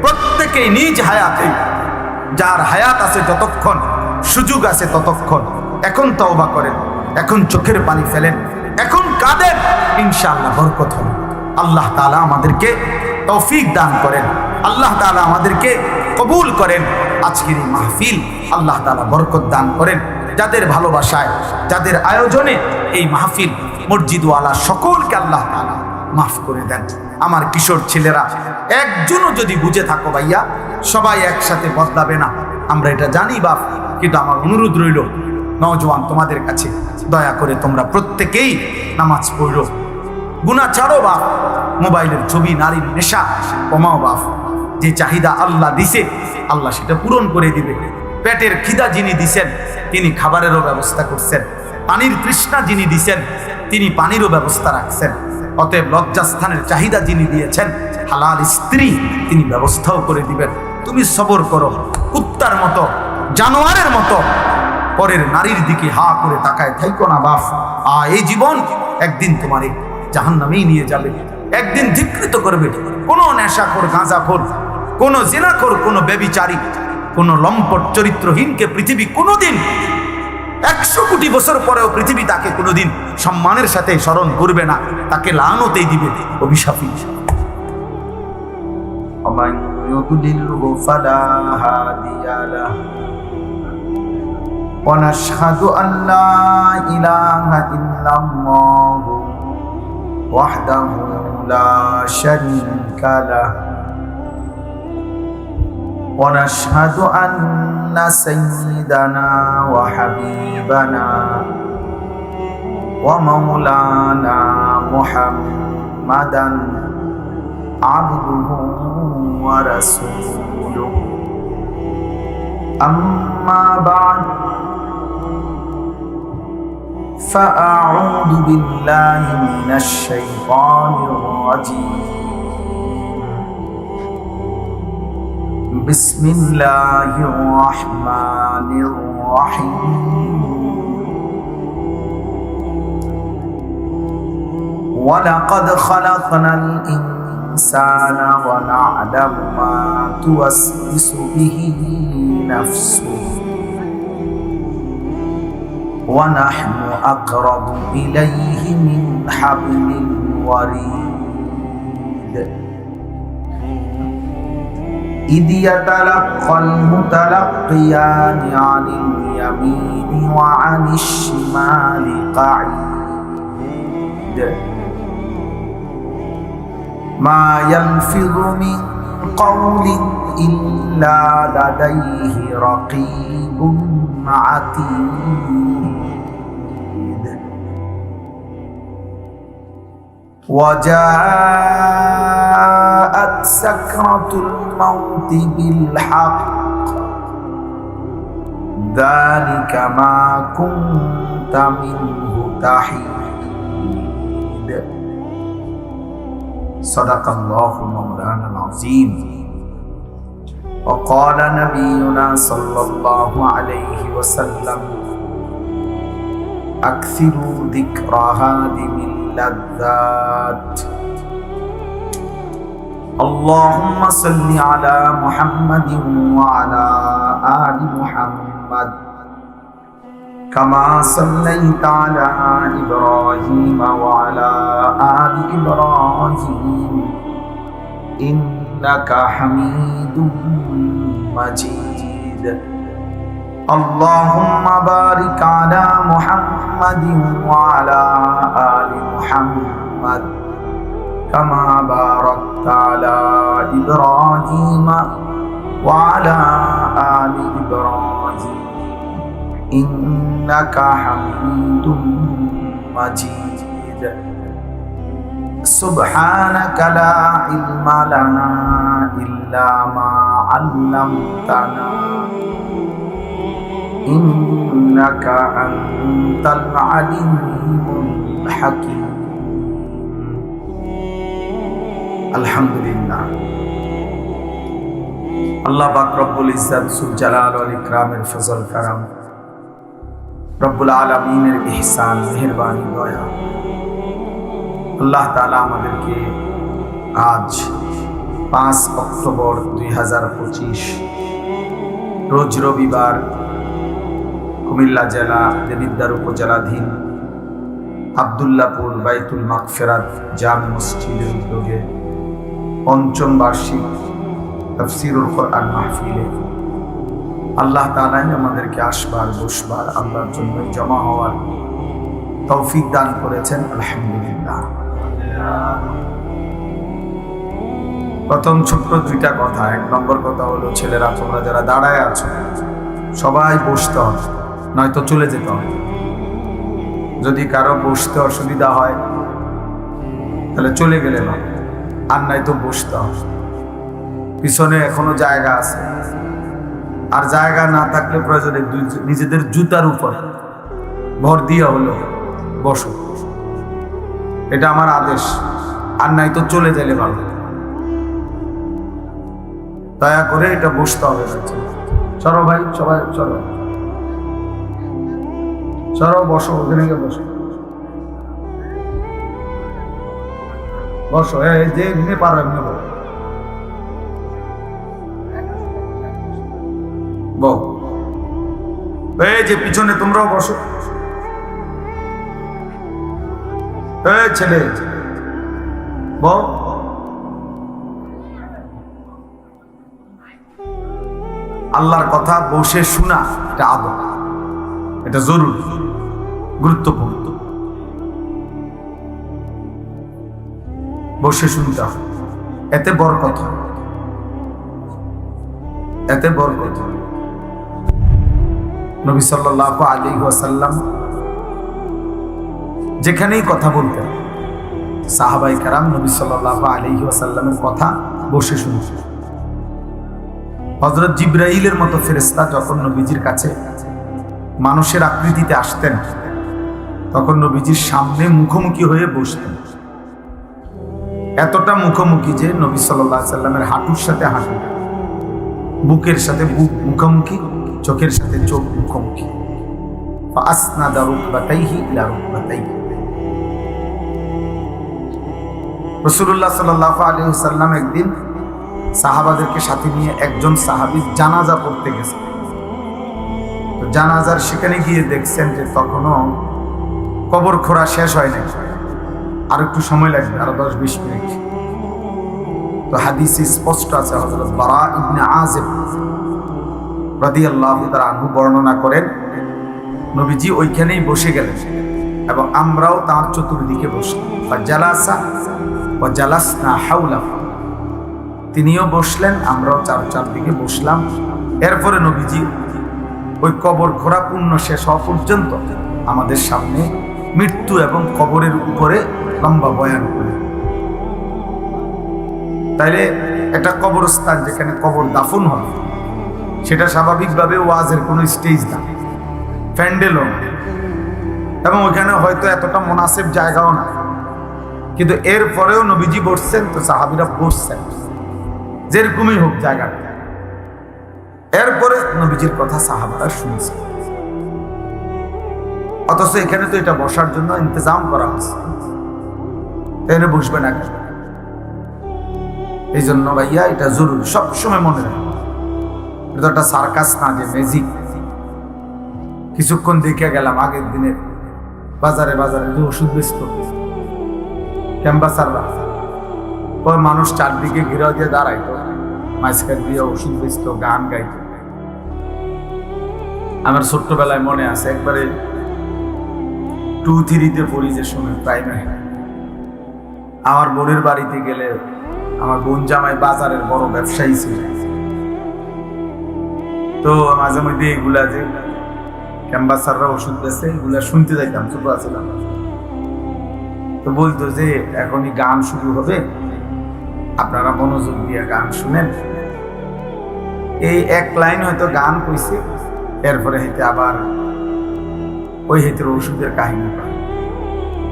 Speaker 1: প্রত্যেকেই নিজ হায়াতে, যার হায়াত আছে যতক্ষণ, সুযোগ আছে ততক্ষণ, এখন তওবা করেন, এখন চোখের পানি ফেলেন, এখন কাঁদেন, ইনশাআল্লাহ বরকত হবে। আল্লাহ তাআলা আমাদেরকে তৌফিক দান করেন, আল্লাহ তাআলা আমাদেরকে কবুল করেন। আজকের এই মাহফিল আল্লাহ তাআলা বরকত দান করেন। যাদের ভালোবাসায়, যাদের আয়োজনে এই মাহফিল, মসজিদওয়ালা সকলকে আল্লাহ তাআলা মাফ করে দেন। আমার কিশোর ছেলেরা একজনও যদি বুঝে থাকো ভাইয়া, সবাই একসাথে বদলাবে না, আমরা এটা জানি বাপ, কিন্তু আমার অনুরোধ রইল নওজোয়ান তোমাদের কাছে, দয়া করে তোমরা প্রত্যেকেই নামাজ পড়ো, গুনাহ ছাড়ো বাপ, মোবাইলের ছবি, নারীর নেশা কমাও বাপ। যে চাহিদা আল্লাহ দিছে, আল্লাহ সেটা পূরণ করে দিবে। পেটের খিদা যিনি দিছেন, তিনি খাবারেরও ব্যবস্থা করছেন। পানির তৃষ্ণা যিনি দিছেন, তিনি পানিরও ব্যবস্থা রাখছেন। অতএব লজ্জাস্থানের চাহিদা যিনি দিয়েছেন, হালাল স্ত্রী তিনি ব্যবস্থাও করে দিবেন। তুমি সবর করো, কুত্তার মতো, জানোয়ারের মতো পরের নারীর দিকে হা করে তাকায় থাইকো না বাপ। এই জীবন একদিন তোমারে জাহান্নামেই নিয়ে যাবে, একদিন ধিক্কৃত করবে। কোনো নেশাখোর, গাঁজাখোর, কোনো জিনাখোর, কোনো ব্যভিচারী, কোনো লম্পট চরিত্রহীনকে পৃথিবী কোনোদিন 100 কোটি বছর পরেও পৃথিবী তাকে কোনোদিন সম্মানের সাথে স্মরণ করবে না, তাকে লানতেই দিবে, অভিশাপই। ومن يضلله فلا هادي له ونشهد أن لا إله إلا الله وحده لا شريك له ونشهد أن سيدنا وحبيبنا ومولانا محمدا عبده ورسوله أما بعد فأعوذ بالله من الشيطان الرجيم بسم الله الرحمن الرحيم ولقد خلقنا الإنسان ونعلم ما توسوس به نفسه ونحن أقرب إليه من حبل الوريد إذ يتلقى المتلقيان عن اليمين وعن الشمال قعيد ما يلفظ من قول إلا لديه رقيب عتيد وجاءت سكرة الموت بالحق ذلك ما كنت منه تحيد صدق الله مولانا العظيم وقال نبينا صلى الله عليه وسلم أكثروا ذكر هادم اللذات اللهم صل على محمد وعلى آل محمد كما صليت على إبراهيم وعلى آل إبراهيم إنك حميد مجيد اللهم بارك على محمد وعلى آل محمد كما باركت على إبراهيم وعلى آل إبراهيم إنك حميد مجيد سبحانك لا علم لنا إلا ما علمتنا إنك أنت العليم الحكيم الحمد لله الله পাক রব্বুল ইজ্জত সুল জালাল ওয়াল ইকরামের ফজল কারাম রব্বুল আলামিনের ইহসান মেহেরবানি দয়া আল্লাহ তাআলা আমাদেরকে আজ 5 অক্টোবর 2025 রোজ রবিবার কুমিল্লা জেলা দেবিদ্বার উপজেলাধীন আব্দুল্লাহপুর বাইতুল মাগফিরাত জামে মসজিদের উদ্যোগে পঞ্চম বার্ষিক তাফসীরুল কোরআন মাহফিলে আল্লাহ তাআলা আমাদেরকে আসবার বসবার আল্লাহর জন্য জমা হওয়ার তৌফিক দান করেছেন আলহামদুলিল্লাহ। প্রথম ছোট্ট দুইটা কথা। 1 নম্বর কথা হলো, ছেলেরা তোমরা যারা দাঁড়ায় আছো সবাই বসতে হবে, নয়তো চলে যেতে হবে। যদি কারো বসতে অসুবিধা হয় তাহলে চলে গেলে না, আর নয়তো বসতে হবে। পিছনে এখনো জায়গা আছে, আর জায়গা না থাকলে প্রয়োজনে নিজেদের জুতার উপর ভর দিয়ে হলো বসো, এটা আমার আদেশ। আর নয়তো চলে গেলে ভালো, দয়া করে এটা বসতে হবে। চলো ভাই, সবাই চলো, চলো বসো, ওখানে গিয়ে বসো, বসো। এই যে এমনি পারো এমনি বউ এই যে পিছনে তোমরাও বসো, এই ছেলে বল। আল্লাহর কথা বসে শোনা এটা আদব, এটা জরুরি, গুরুত্বপূর্ণ। বসে শুনতে হবে, এতে বরকত, এতে বরকত। নবী সাল্লাল্লাহু আলাইহি ওয়াসাল্লাম যেখানেই কথা বলতেন, সাহাবায়ে কেরাম নবী সাল্লাল্লাহু আলাইহি ওয়াসাল্লামের কথা বসে শুনতেন। হযরত জিবরাইলের মতো ফেরেশতা যখন নবীজির কাছে মানুষের আকৃতিতে আসতেন, তখন নবীজির সামনে মুখোমুখি হয়ে বসতেন। এতটা মুখোমুখি যে নবী সাল্লাল্লাহু আলাইহি ওয়াসাল্লামের হাঁটুর সাথে হাঁটু, বুকের সাথে বুক মুখোমুখি, চোখের সাথে চোখ মুখোমুখি। ফাসনাদা রুকবাতাইহি ইলা রুকবাতাইহি। রাসূলুল্লাহ সাল্লাল্লাহু আলাইহি ওয়াসাল্লাম একদিন সাহাবাদেরকে সাথে নিয়ে একজন সাহাবী জানাজা পড়তে গেছে। তো জানাজার সেখানে গিয়ে দেখছেন যে তখনও কবর খোঁড়া শেষ হয় নাই, আর একটু সময় লাগবে, আরো 10-20 মিনিট। তো হাদিসে স্পষ্ট আছে, হযরত বারা ইবনে আযিব রাদিয়াল্লাহু তাআলা আনহু বর্ণনা করেন, নবীজি ওইখানেই বসে গেলেন এবং আমরাও তার চতুর্দিকে বসলাম। ফাজালাসা ওয়া জালাসনা হাওলাহু, তিনিও বসলেন, আমরাও চারদিকে বসলাম। এরপরে নবীজি ওই কবর খোঁড়া পূর্ণ শেষ হওয়া পর্যন্ত আমাদের সামনে মৃত্যু এবং কবরের উপরে লম্বা বয়ান করলেন। তাইলে একটা কবরস্থান যেখানে কবর দাফন হবে, সেটা স্বাভাবিকভাবে ওয়াজের কোনো স্টেজ না, প্যান্ডেলও না, এবং ওইখানে হয়তো এতটা মুনাসিব জায়গাও না, কিন্তু এরপরেও নবীজি বসছেন, তো সাহাবীরা বসছেন, যেরকমই হোক জায়গাটা। এরপরে নবীজির কথা সাহাবারা শুনছেন, অথচ এখানে তো এটা বসার জন্য ইন্তজাম করা হচ্ছে, এখানে বসবে না কেন? এই জন্য ভাইয়া এটা জরুরি, সবসময় মনে রাখবেন। এটা একটা সার্কাস না যে ম্যাজিক। কিছুক্ষণ দেখে গেলাম আগের দিনের বাজারে যে ওষুধ বেচত ক্যাম্পাসাররা, ওই মানুষ চারদিকে ঘিরাও দিয়ে দাঁড়াইতো, মাঝখান দিয়ে ওষুধ বেচত, গান গাইত। আমার ছোট্টবেলায় মনে আছে, একবারে 2-3-তে পড়ি যে সময়, প্রাইমারি, আমার বোনের বাড়িতে গেলে, আমার বোন জামাই বাজারের বড় ব্যবসায়ী ছিল, তো মাঝে মধ্যে এগুলা যে ক্যাম্পাসাররা ওষুধ বেচে এগুলা শুনতে যাইতাম, ছোট আছিলাম। তো বলতো যে এখনই গান শুরু হবে, আপনারা মনোযোগ দিয়ে গান শুনেন। এই এক লাইন হয়তো গান কইছে, এরপরে হইতে আবার ওই হইতে ওষুধের কাহিনী পায়,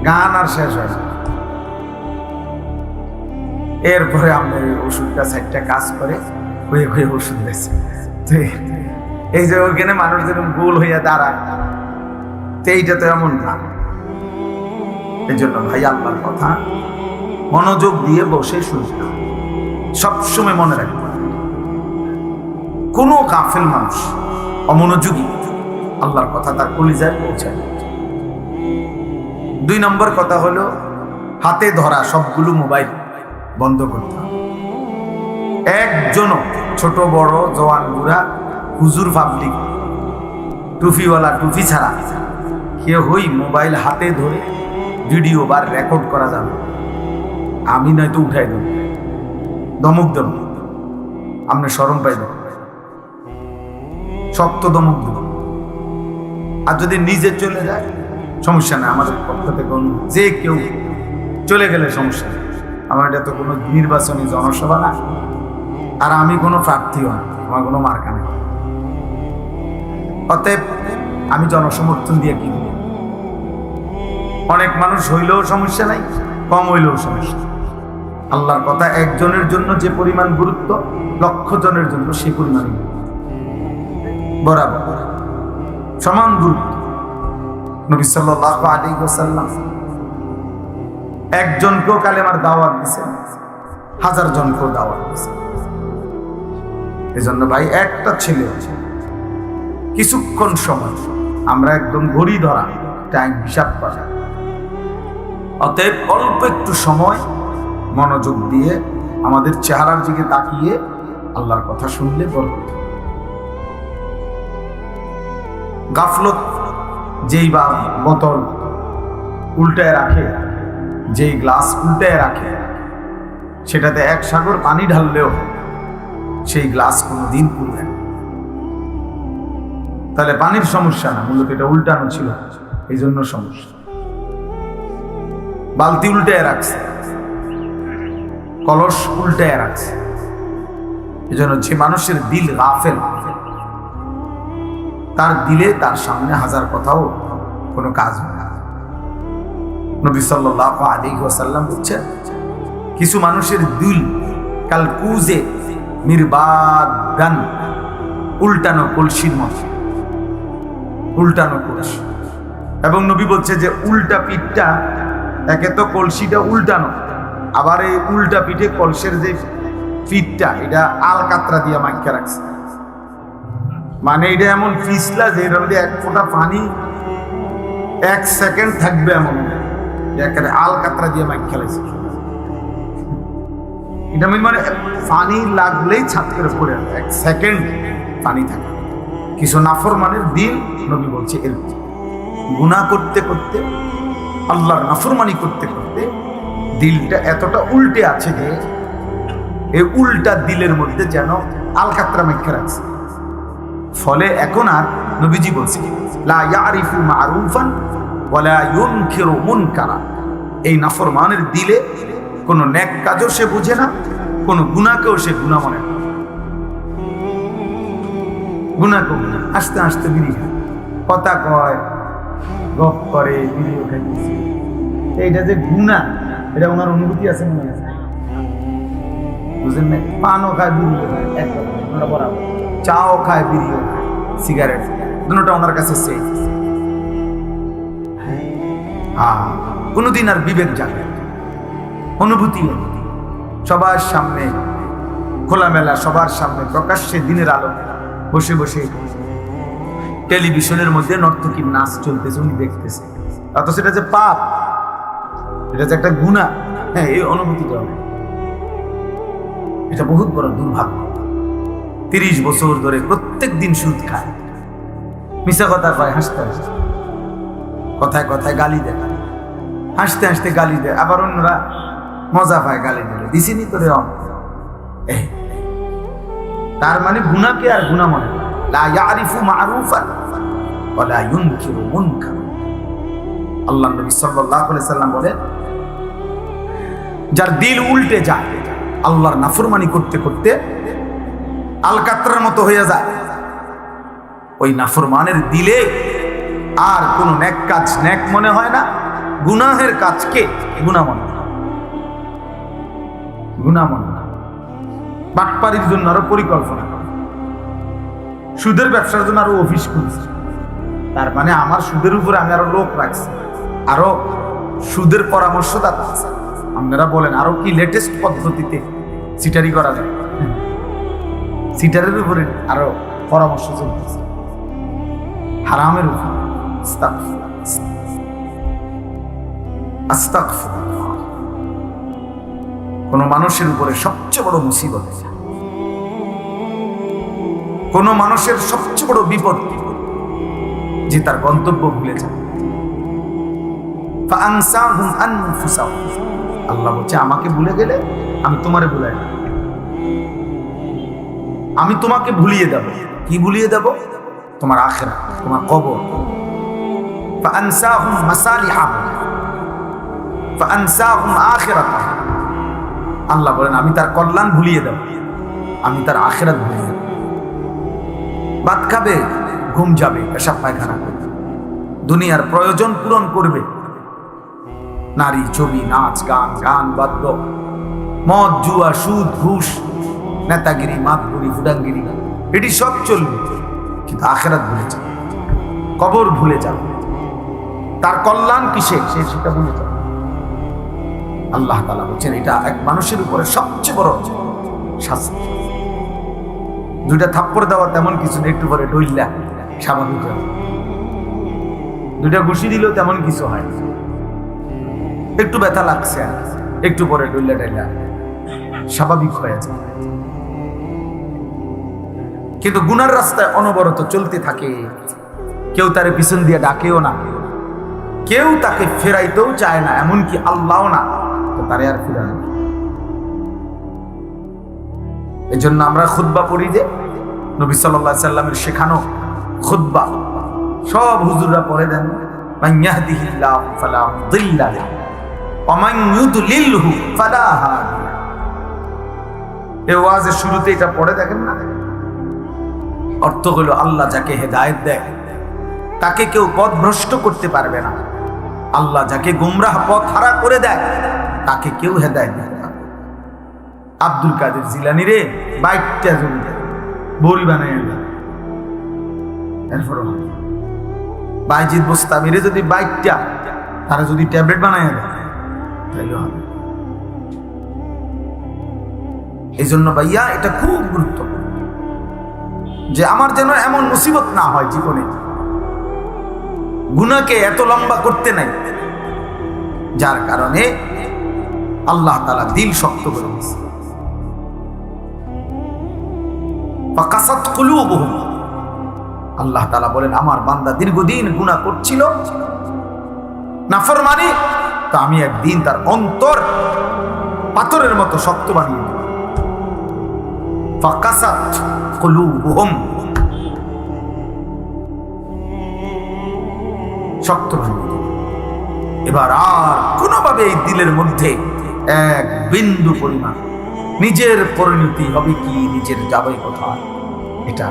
Speaker 1: গান আর শেষ হয় না। এরপরে আমরা ওষুধটা 4টা কাজ করে হয়ে ওষুধ বেছে। এই যে ওইখানে মানুষ যেরকম গোল হইয়া দাঁড়ায়, তো এইটা তো এমন না। এই জন্য ভাই আল্লাহর কথা মনোযোগ দিয়ে বসে শুনতে হবে, সবসময় মনে রাখবে। কোনো গাফেল মানুষ, অমনোযোগী, আল্লাহর কথা তার কলিজায় পৌঁছায়। 2 নম্বর কথা হলো, হাতে ধরা সবগুলো মোবাইল বন্ধ করতে হবে। একজনও, ছোট বড়, জওয়ান বুড়া, হুজুর পাবলিক, টুপিওয়ালা টুপি ছাড়া কেউ হই মোবাইল হাতে ধরে ভিডিও বা রেকর্ড করা যাবে। আমি নয়তো উঠাই দেব, দমক দেব, আপনি শরম পাই দেব, শক্ত দমক দেব। আর যদি নিজে চলে যায় সমস্যা নেই, আমাদের পক্ষ থেকে যে কেউ চলে গেলে সমস্যা নেই। আমার এটা তো কোনো নির্বাচনী জনসভা না, আর আমি কোনো প্রার্থীও না, আমার কোনো মার্কা নেই। অতএব আমি জনসমর্থন দিয়ে কিনব। অনেক মানুষ হইলেও সমস্যা নাই, কম হইলেও সমস্যা। আল্লাহর কথা একজনের জন্য যে পরিমাণ গুরুত্ব, 1,00,000 জনের জন্য সে পরিমাণ বরাবর সমান গুরুত্ব। নবী সাল্লাল্লাহু আলাইহি ওয়াসাল্লাম একজনকেও কালেমার দাওয়াত দিয়েছেন, 1000 জনকেও দাওয়াত দিয়েছেন। এজন্য ভাই একটা ছেলে কিছুক্ষণ সময় আমরা একদম ঘড়ি ধরা টাইম হিসাব করা। অতএব অল্প একটু সময় মনোযোগ দিয়ে আমাদের চেহারার দিকে তাকিয়ে আল্লাহর কথা শুনলে বরকত। গাফলত যেই বা বোতল উল্টায় রাখে, যেই গ্লাস উল্টায় রাখে, সেটাতে এক সাগর পানি ঢাললেও সেই গ্লাস কোনোদিন পুরবে না। তাহলে পানির সমস্যা না, মূলত এটা উল্টানো ছিল, এই জন্য সমস্যা। বালতি উল্টায় রাখছে, কলস উল্টায় রাখছে, এই জন্য যে মানুষের দিল গাফেল, তার দিলে তার সামনে হাজার কথাও কোনো কাজ হয় না। নবী সাল্লাল্লাহু আলাইহি ওয়াসাল্লাম বলছেন, কিছু মানুষের দিল কালকুজে মিরবাদান, উল্টানো কলসির মতো, উল্টানো কলসি। এবং নবী বলছে যে উল্টা পিঠটা, একে তো কলসিটা উল্টানো, আবার এই উল্টা পিঠে কলসের যে পিঠটা, এটা আলকাতরা দিয়ে মাইকা রাখছে। মানে এটা এমন পিছলা যে এটার মধ্যে এক ফোঁটা পানি 1 সেকেন্ড থাকবে, এমন একেবারে আলকাতরা দিয়ে মাইকা লাগছে। এটা মানে পানি লাগলেই ছাদ করে পড়ে যাবে, 1 সেকেন্ড পানি থাকে। কিছু নাফরমানের দিল, নবী বলছে এর গুনাহ করতে করতে, আল্লাহর নাফরমানি করতে করতে দিলটা এতটা উল্টে আছে যে এই উল্টা দিলের মধ্যে যেন আলকাতরা মাইকা রাখছে। ফলে এখন আর নবীজি বলছে লা ইয়ারিফু মারুফান ওয়ালা ইউনকিরু মুনকারা, এই নাফরমানের দিলে কোন নেক কাজও সে বুঝে না, কোন গুনাহকেও সে গুনাহ মনে না। গুনাহকে আস্তে আস্তে বিড়ি কথা কয়, গপ করে, ভিডিও খাইতেছে, এইটা যে গুনাহ, এটা ওনার অনুভূতি আছে মনে আছে, বুঝেন না? পানও খায়, বিড়িও খায়, এক কথা বরাবর, চাও খায়, বিড়িও খায়, সিগারেট, দুটোটা ওনার কাছে সেই। কোনোদিন আর বিবেক জাগে, অনুভূতি সবার সামনে খোলামেলা, সবার সামনে প্রকাশ্যে দিনের আলো বসে বসে টেলিভিশনের মধ্যে নর্তকীর নাচ চলতেছে, উনি দেখতেছে, অথচ সেটা যে পাপ, এটা যে একটা গুনাহ, হ্যাঁ, এই অনুভূতিটা হবে। এটা বহুত বড় দুর্ভাগ্য। 30 বছর ধরে প্রত্যেক দিন সুদ খায়, মিশা কথা কয়, হাসতে হাসতে, কথায় কথায় গালি দেয়, হাসতে হাসতে গালি দেয়, আবার অন্যরা মজা পায় গালি দিলে, দিছিনি তোরে। তার মানে গুনাহকে আর গুনাহ মনে করে। লা ইয়ারিফু মারুফান ওয়ালা ইউনকিরু মুনকার। আল্লাহ নবী সাল্লাল্লাহু আলাইহি সাল্লাম বলে, যার দিল উল্টে যায়, আল্লাহর নাফরমানি করতে করতে আলকাতরার মতো হয়ে যায়, ওই নাফরমানের দিলে আর কোন নেক কাজ নেক মনে হয় না, গুনাহের কাজকে গুনাহ মনে হয়, গুনাহ মনে হয়। বাটপারির জন্য আরো পরিকল্পনা করে, সুদের ব্যবসার জন্য আরো অফিস খুলছে, তার মানে আমার সুদের উপরে আমি আরো লোক রাখছি, আরো সুদের পরামর্শদাতা আছে। আপনারা বলেন আরো কি লেটেস্ট পদ্ধতিতে সিটারি করা যায়? সিটারের উপরে আরো পরামর্শ চলতেছে, হারামের উপরে। কোন মানুষের উপরে সবচেয়ে বড় মুসিবত, কোন মানুষের সবচেয়ে বড় বিপদ যে তার গন্তব্য ভুলে যায়। আল্লাহ বলছে, আমাকে ভুলে গেলে আমি তোমারে ভুলাই না, আমি তোমাকে ভুলিয়ে দেব। কি ভুলিয়ে দেব? তোমার আখিরাত, তোমার কবর। ফাআনসাহুম মাসালিহাহুম ফাআনসাহুম আখিরাতাহুম। আল্লাহ বলেন, আমি তার কল্যাণ ভুলিয়ে দেব, আমি তার আখিরাত ভুলিয়ে দেব। ভাত খাবে, ঘুম যাবে, পেশাব পায়খানা করবে, দুনিয়ার প্রয়োজন পূরণ করবে, নারী, ছবি, নাচ, গান, গান বাদ্য, মদ, জুয়া, সুদ, ঘুষ, নেতাগিরি, মাতবুরি, হুডাঙ্গিরি, এটি সব চলবে, কিন্তু আখিরাত ভুলে যাবে, কবর ভুলে যাবে, তার কল্যাণ কিসে সেটা ভুলে যাবে। আল্লাহ তাআলা বলছেন, এটা এক মানুষের উপরে সবচেয়ে বড় শাস্তি। দুইটা থাপ্পড় দেওয়া তেমন কিছু নেই, একটু পরে ডইল্লা স্বাভাবিক হয়। দুইটা ঘুষি দিলেও তেমন কিছু হয়, একটু ব্যথা লাগছে, একটু পরে ডুল্লা ডাইলা স্বাভাবিক হয়ে যায়। কিন্তু গুনার রাস্তায় অনবরত চলতে থাকে, কেউ তার পিছন দিয়ে ডাকেও না, কেউ তাকে ফেরাইতেও চায় না, এমনকি আল্লাহও না, তো তারে আর ফেরানো। এই জন্য আমরা খুতবা পড়ি যে নবী সাল্লাল্লাহু আলাইহি সাল্লামের শেখানো খুতবা সব হুজুররা পড়ে দেন, মান ইয়াহদিহিল্লাহু ফালা মুদিল্লা লাহু ওয়া মান ইউদ্লিলহু ফালা হাদিয়া। এই ওয়াজের শুরুতে এটা পড়ে দেখেন না, অর্থ হলো আল্লাহ যাকে হেদায়েত দেয় তাকে কেউ পথভ্রষ্ট করতে পারবে না, আল্লাহ যাকে গুমরাহ পথ হারা করে দেয় তাকে কেউ হেদায়েত দিতে পারবে। আব্দুল কাদের জিলানী রে 22টা জমি বড়ি বানায় দেয়, এরপর বাইজিদ বোস্তামিরে যদি 22টা তারা যদি ট্যাবলেট বানায় দেয় তাইলে হবে। এই জন্য ভাইয়া এটা খুব গুরুত্বপূর্ণ যে আমার যেন এমন মুসিবত না হয় জীবনে, গুনাহকে এত লম্বা করতে নাই, যার কারণে আল্লাহ তাআলা দিল শক্ত করে দিয়েছে। ফাকাসাত কুলুবুহুম, আল্লাহ তাআলা বলেন আমার বান্দা দীর্ঘদিন গুনাহ করছিল, নাফরমানি, তা আমি একদিন তার অন্তর পাথরের মতো শক্ত বানিয়ে দেব। ফাকাসাত কুলুবুহুম, শক্ত বানিয়ে দেব। এবার আর কোনোভাবে এই দিলের মধ্যে এক বিন্দু পরিমাণ নিজের পরিণতি হবে কি, নিজের যাবে কোথায়, এটা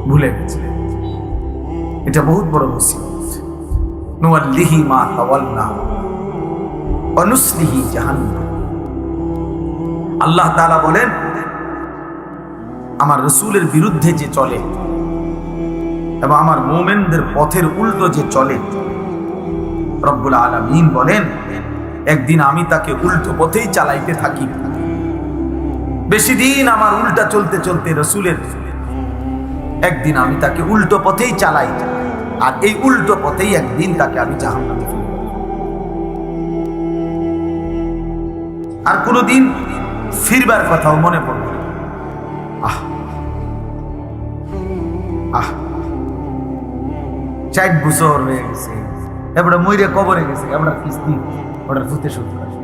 Speaker 1: ভুলে গেছে। এটা বহুত বড় মুসিবত। নুওয়াল্লিহি মা তাওয়াল্লা ওয়া নুসলিহি জাহান্নাম। আল্লাহ তাআলা বলেন আমার রাসূলের বিরুদ্ধে যে চলে এবং আমার মুমিনদের পথের উল্টো যে চলে, রব্বুল আলামিন বলেন একদিন আমি তাকে উল্টো পথেই চালাইতে থাকি। বেশি দিন আমার উল্টা চলতে চলতে রাসূলের একদিন আমি তাকে উল্টো পথেই চালাই, আর এই উল্টো পথেই একদিন তাকে আমি জাহান্নামে ফেলব। আর কোনোদিন ফিরবার কথাও মনে পড়বে না। আহ আহ 60 বছর হয়ে গেছে, এবারে মইরে কবরে গেছে, আমরা কিস্তি ওটার ফুতে শোধ করে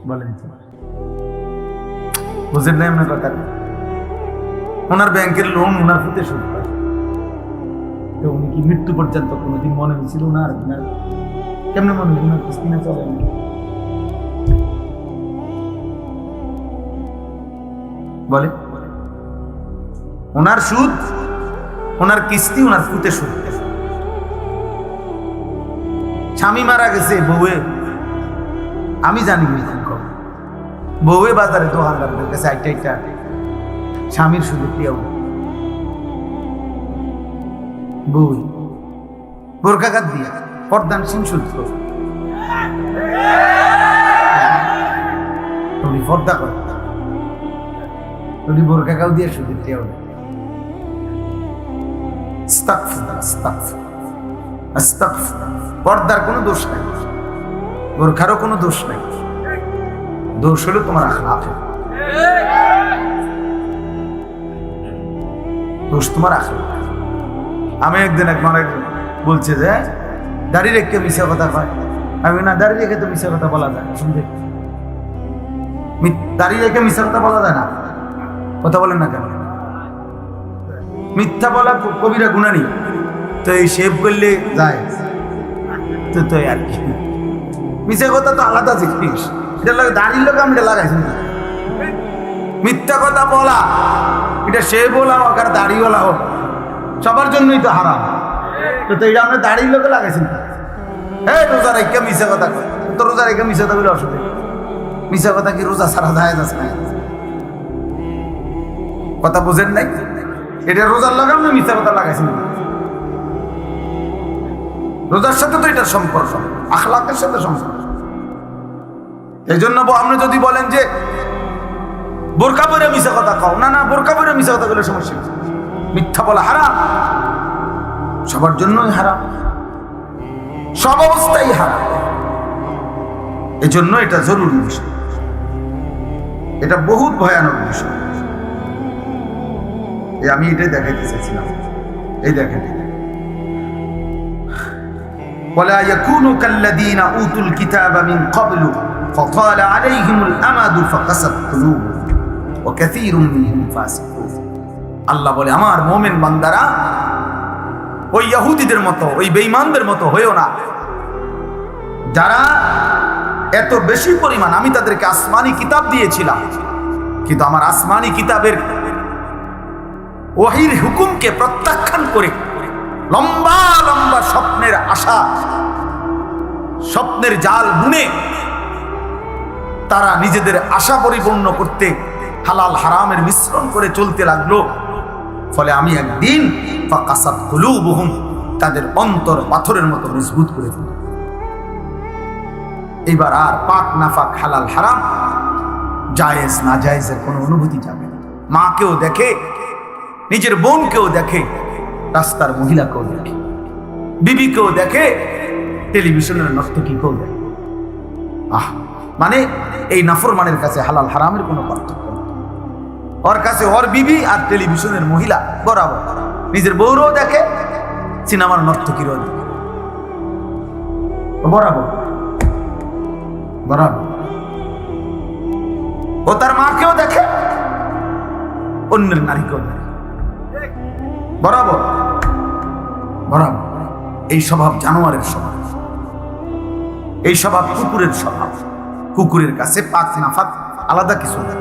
Speaker 1: বলেন, বুঝেন না এমন কথা? ওনার ব্যাংকের লোন ওনার ফুতে শোধ করে, তো উনি কি মৃত্যু পর্যন্ত কোনোদিন মনে হয়েছিল ওনার কেমনে মনে হয় ওনার কিস্তি না চলে না? বলে ওনার সুদ, ওনার কিস্তি, ওনার ফুতে সুদ। স্বামী মারা গেছে, বউয়ে আমি জানি বউয়ে বাজারে দোকানদারদের কাছে একটা স্বামীর সুদে পেয়েও বউই বোরকাঘাত দিয়া পর্দানসীন সুদ উনি পর্দা করে, উনি বোরকাঘাত দিয়ে সুদে পেয়েও পর্দার কোনো দোষ নাই, বোরখারও কোনো দোষ নাই, দোষ হলো তোমার আখলাক, দোষ তোমার আখলাক। আমি একদিন বলছে যে দাঁড়িয়ে রেখে মিশা কথা কয়, আমি না দাঁড়িয়ে রেখে তো মিশা কথা বলা যায়, শুনতে দাঁড়িয়ে রেখে মিশা কথা বলা যায় না, কথা বলেন না কেন? মিথ্যা বলা কবিরা গুনাহ নেই, তো এই শেভ করলে যায় তো আর কি, মিথ্যা কথা তো আলাদা জিনিস, এটা লাগে দাঁড়িয়ে লোক আমি এটা লাগাইছি না। মিথ্যা কথা বলা এটা শেভ বলা হোক আর দাড়ি বলা হোক সবার জন্যই তো হারাম, তো এটা আমরা দাড়ির লোকে লাগাইছি না। হ্যাঁ রোজা রেখে মিশা কথা কয়, তো রোজা রেখে মিশা কথা বলে অসুবিধা, মিশা কথা কি রোজা সারা যায় যাচ্ছে না? কথা বুঝেন নাই? এটা রোজার লাগাম না মিথ্যা কথা লাগাইছি না, রোজার সাথে তো এটার সম্পর্ক, আখলাকের সাথে সম্পর্ক। এই জন্য আপনি যদি বলেন যে বোরকা পরে মিশা কথা কও, না না বোরকা পরে মিশা কথা বলে সমস্যা, মিথ্যা বলা হারাম, সবার জন্যই হারাম, সব অবস্থায় হারাম। এজন্য এটা জরুরি বিষয়, এটা বহুত ভয়ানক বিষয়। আমি এটাই দেখাইতে চাইছিলাম। এই দেখেন, ولا يكونوا كالذين اوتوا الكتاب من قبل فطال عليهم الامد فقست قلوبهم وكثير منهم فاسقون। আল্লাহ বলে আমার মুমিন বান্দারা ওই ইহুদিদের মতো, ওই বেঈমানদের মতো হয়ো না, যারা এত বেশি পরিমাণ, আমি তাদেরকে আসমানি কিতাব দিয়েছিলাম, কিন্তু আমার আসমানি কিতাবের ওহীর হুকুমকে প্রত্যাখ্যান করে লম্বা লম্বা স্বপ্নের আশা, স্বপ্নের জাল বুনে তারা নিজেদের আশা পরিপূর্ণ করতে হালাল হারামের মিশ্রণ করে চলতে লাগলো। ফলে আমি একদিন ফাকাসাত কুলুবুহুম, তাদের অন্তর পাথরের মতো মজবুত করে দিল। এবার আর পাক নাফাক হালাল হারাম জায়েজ না জায়েজের কোনো অনুভূতি যাবে না। মাকেও দেখে, নিজের বোনকেও দেখে, রাস্তার মহিলাকেও দেখে, বিবিকেও দেখে, টেলিভিশনের নর্তকীকেও দেখে। মানে এই নাফরমানের কাছে হালাল হারামের কোনো পার্থক্য নেই। ওর কাছে ওর বিবি আর টেলিভিশনের মহিলা বরাবর, নিজের বউরও দেখে, সিনেমার নর্তকীরও দেখে, বরাবর বরাবর। ও তার মাকেও দেখে, অন্যের নারীকেও দেখে, বরাবর বরাবর। এই স্বভাব জানোয়ারের স্বভাব, এই স্বভাব কুকুরের স্বভাব। কুকুরের কাছে পাক নাফাক আলাদা কিছু না।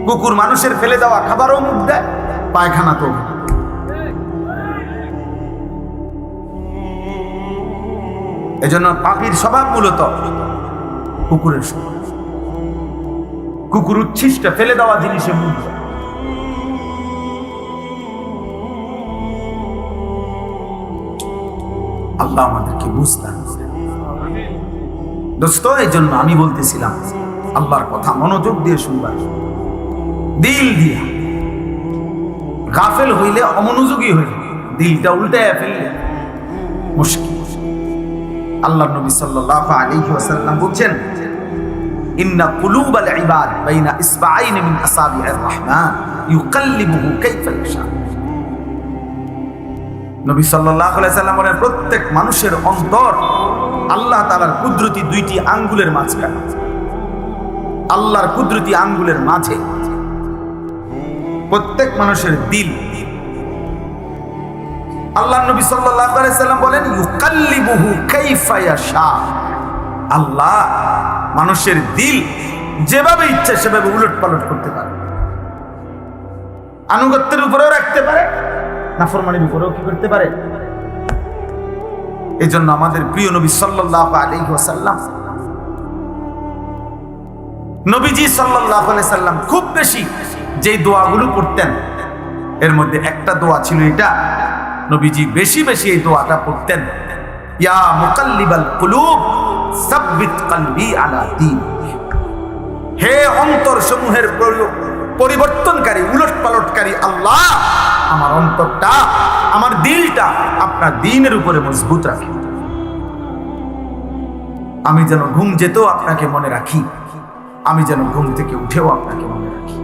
Speaker 1: কুকুর মানুষের ফেলে দেওয়া খাবারও মুখ দেয়, পায়খানা তো। এজন্য পাপির স্বভাব মূলত কুকুরের স্বভাব। কুকুর উচ্ছিষ্ট ফেলে দেওয়া জিনিসে মুখ দেয়। আল্লাহ আমাদেরকে বুঝতে হবে দোস্ত। এই জন্য আমি বলতেছিলাম আল্লাহর কথা মনোযোগ দিয়ে শুনবার, দিল দিয়া। গাফেল হইলে, অমনোযোগী হইলে, দিলটা উল্টায় ফেললে মুশকিল। আল্লাহর নবী সাল্লাল্লাহু আলাইহি ওয়াসাল্লাম বলেন, ইন্না কুলুবাল ইবাদ বাইনা ইসবাঈন মিন আসাবি'ir রাহমান ইউকাল্লিবুহু কাইফা ইয়াশা। নবী সাল্লাল্লাহু আলাইহি ওয়াসাল্লাম বলেন, প্রত্যেক মানুষের অন্তর আল্লাহ তাআলার কুদরতি দুইটি আঙ্গুলের মাঝখানে, আল্লাহর কুদরতি আঙ্গুলের মাঝে প্রত্যেক মানুষের দিল। আল্লাহ নবী সাল্লাল্লাহু আলাইহি ওয়াসাল্লাম বলেন, ইউকাল্লিবুহু কাইফা ইয়াশা। আল্লাহ মানুষের দিল যেভাবে ইচ্ছা সেভাবে উলটপালট করতে পারে। আনুগত্যের উপরেও রাখতে পারে, নাফরমানির উপরেও কি করতে পারে। এই জন্য আমাদের প্রিয় নবী সাল্লাল্লাহু আলাইহি ওয়াসাল্লাম, নবীজি সাল্লাল্লাহু আলাইহি ওয়াসাল্লাম খুব বেশি যে দোয়াগুলো পড়তেন, এর মধ্যে একটা দোয়া ছিল এটা। নবীজি বেশি বেশি এই দোয়াটা পড়তেন, ইয়া মুকাল্লিবাল কুলুব সাব্বিত কলবি আলা দীন। হে অন্তর সমূহের পরিবর্তনকারী, উলটপালটকারী আল্লাহ, আমার অন্তরটা, আমার দিলটা আপনার দ্বীনের উপরে মজবুত রাখি। আমি যেন ঘুম যেতেও আপনাকে মনে রাখি, আমি যেন ঘুম থেকে উঠেও আপনাকে মনে রাখি,